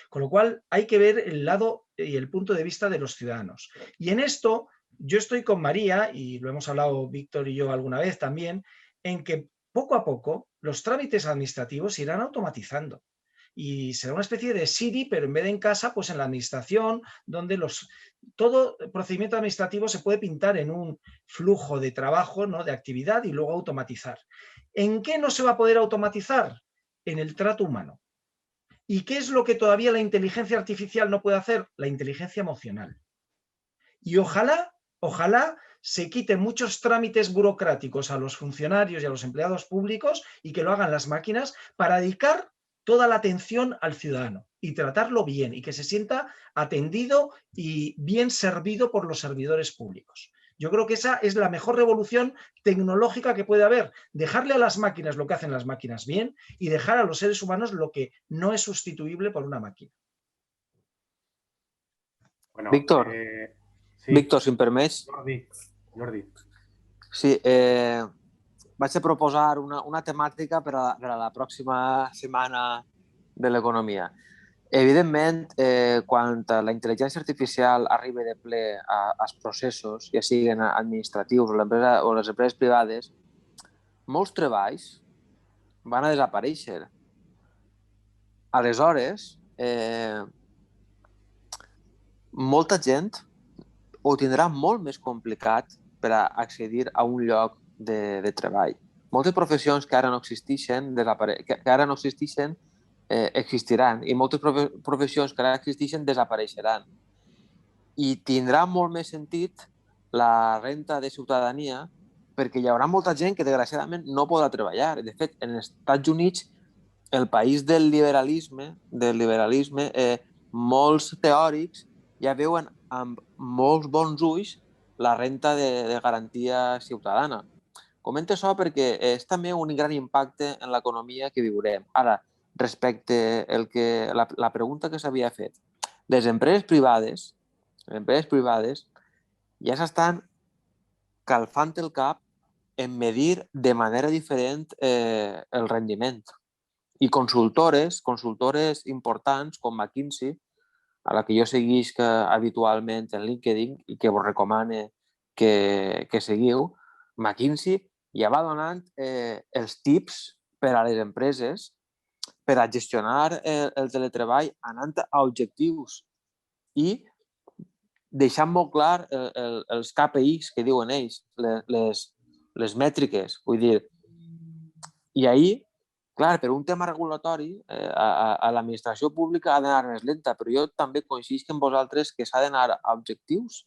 Con lo cual hay que ver el lado y el punto de vista de los ciudadanos. Y en esto yo estoy con María, y lo hemos hablado Víctor y yo alguna vez también, en que poco a poco los trámites administrativos se irán automatizando. Y será una especie de Siri, pero en vez de en casa, pues en la administración, donde todo procedimiento administrativo se puede pintar en un flujo de trabajo, ¿no? De actividad y luego automatizar. ¿En qué no se va a poder automatizar? En el trato humano. ¿Y qué es lo que todavía la inteligencia artificial no puede hacer? La inteligencia emocional. Y ojalá se quiten muchos trámites burocráticos a los funcionarios y a los empleados públicos y que lo hagan las máquinas para dedicar toda la atención al ciudadano y tratarlo bien y que se sienta atendido y bien servido por los servidores públicos. Yo creo que esa es la mejor revolución tecnológica que puede haber. Dejarle a las máquinas lo que hacen las máquinas bien y dejar a los seres humanos lo que no es sustituible por una máquina. Bueno, Víctor, sí, Víctor, si em permets. Jordi. Sí, vaig a proposar una temàtica per a la pròxima setmana de l'economia. Evidentment, quan la intel·ligència artificial arriba de ple als processos, ja siguin administratius o les empreses privades, molts treballs van a desaparèixer. Aleshores, molta gent ho tindrà molt més complicat per a accedir a un lloc de treball. Moltes professions que ara no existeixen, existiran, i moltes professions que ara existeixen desapareixeran. I tindrà molt més sentit la renda de ciutadania perquè hi haurà molta gent que desgraciadament no podrà treballar. De fet, en els Estats Units, el país del liberalisme, molts teòrics ja veuen amb molts bons ulls la renta de garantia ciutadana. Comento això perquè és també un gran impacte en l'economia que viurem. Ara, respecte a la pregunta que s'havia fet, les empreses privades ja s'estan calfant el cap en medir de manera diferent el rendiment. I consultores importants com McKinsey, a la que jo seguisc habitualment en LinkedIn i que vos recomano que seguiu, McKinsey ja va donant els tips per a les empreses per a gestionar el teletreball anant a objectius i deixant molt clar els KPIs que diuen ells, les mètriques. Vull dir, i ahir, clar, per un tema regulatori, a l'administració pública ha d'anar més lenta, però jo també coincidisc amb vosaltres que s'ha d'anar a objectius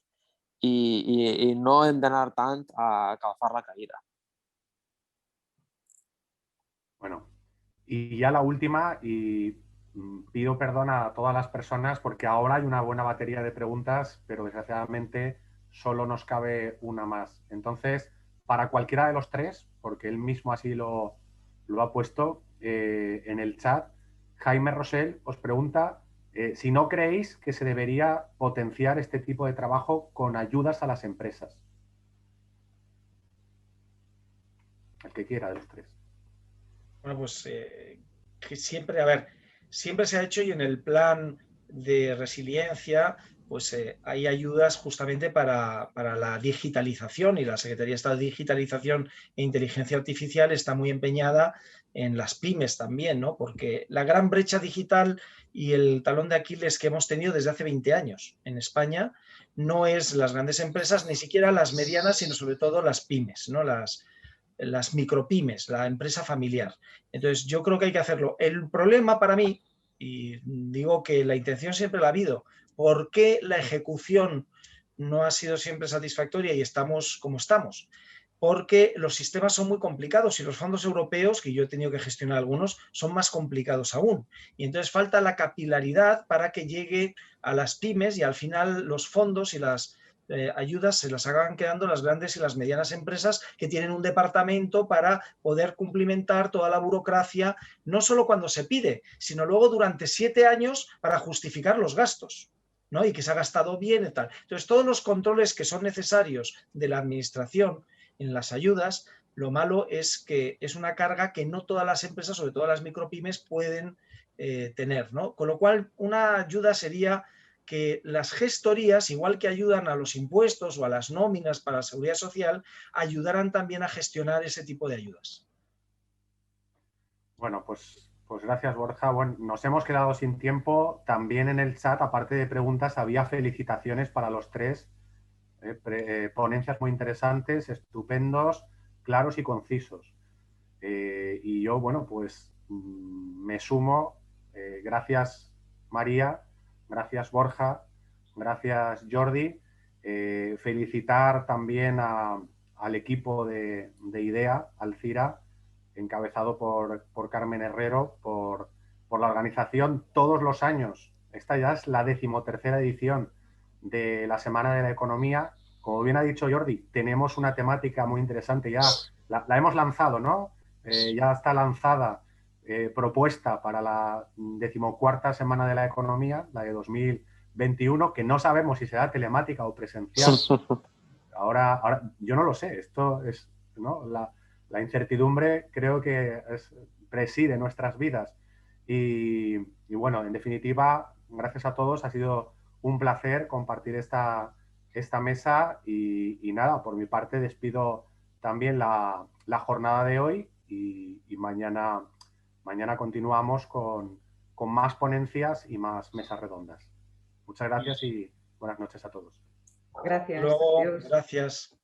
i no hem d'anar tant a calfar la cadira. Bueno, Y ya la última, y pido perdón a todas las personas porque ahora hay una buena batería de preguntas, pero desgraciadamente solo nos cabe una más. Entonces, para cualquiera de los tres, porque él mismo así lo ha puesto en el chat, Jaime Rosell os pregunta si no creéis que se debería potenciar este tipo de trabajo con ayudas a las empresas. El que quiera de los tres. Bueno, pues que siempre, a ver, siempre se ha hecho y en el plan de resiliencia, pues hay ayudas justamente para la digitalización y la Secretaría de Estado de Digitalización e Inteligencia Artificial está muy empeñada en las pymes también, ¿no? Porque la gran brecha digital y el talón de Aquiles que hemos tenido desde hace 20 años en España no es las grandes empresas, ni siquiera las medianas, sino sobre todo las pymes, ¿no? Las micropymes, la empresa familiar. Entonces, yo creo que hay que hacerlo. El problema para mí, y digo que la intención siempre la ha habido, ¿por qué la ejecución no ha sido siempre satisfactoria y estamos como estamos? Porque los sistemas son muy complicados y los fondos europeos, que yo he tenido que gestionar algunos, son más complicados aún. Y entonces falta la capilaridad para que llegue a las pymes y al final los fondos y las ayudas se las acaban quedando las grandes y las medianas empresas que tienen un departamento para poder cumplimentar toda la burocracia, no solo cuando se pide, sino luego durante 7 años para justificar los gastos, ¿no? Y que se ha gastado bien y tal. Entonces, todos los controles que son necesarios de la administración en las ayudas, lo malo es que es una carga que no todas las empresas, sobre todo las micropymes, pueden tener, ¿no? Con lo cual, una ayuda sería que las gestorías, igual que ayudan a los impuestos o a las nóminas para la seguridad social, ayudaran también a gestionar ese tipo de ayudas. Bueno, pues gracias, Borja. Bueno, nos hemos quedado sin tiempo. También en el chat, aparte de preguntas, había felicitaciones para los tres. Ponencias muy interesantes, estupendos, claros y concisos. Y yo, bueno, pues me sumo. Gracias, María. Gracias, Borja. Gracias, Jordi. Felicitar también al equipo de IDEA, Alcira, encabezado por Carmen Herrero, por la organización todos los años. Esta ya es la 13ª edición de la Semana de la Economía. Como bien ha dicho Jordi, tenemos una temática muy interesante ya. La hemos lanzado, ¿no? Ya está lanzada, propuesta para la 14ª Semana de la Economía, la de 2021, que no sabemos si será telemática o presencial. Ahora yo no lo sé. Esto es, ¿no? La incertidumbre creo que preside nuestras vidas. Y bueno, en definitiva, gracias a todos. Ha sido un placer compartir esta mesa y nada, por mi parte despido también la jornada de hoy y mañana continuamos con más ponencias y más mesas redondas. Muchas gracias y buenas noches a todos. Gracias. Luego, Adiós. gracias.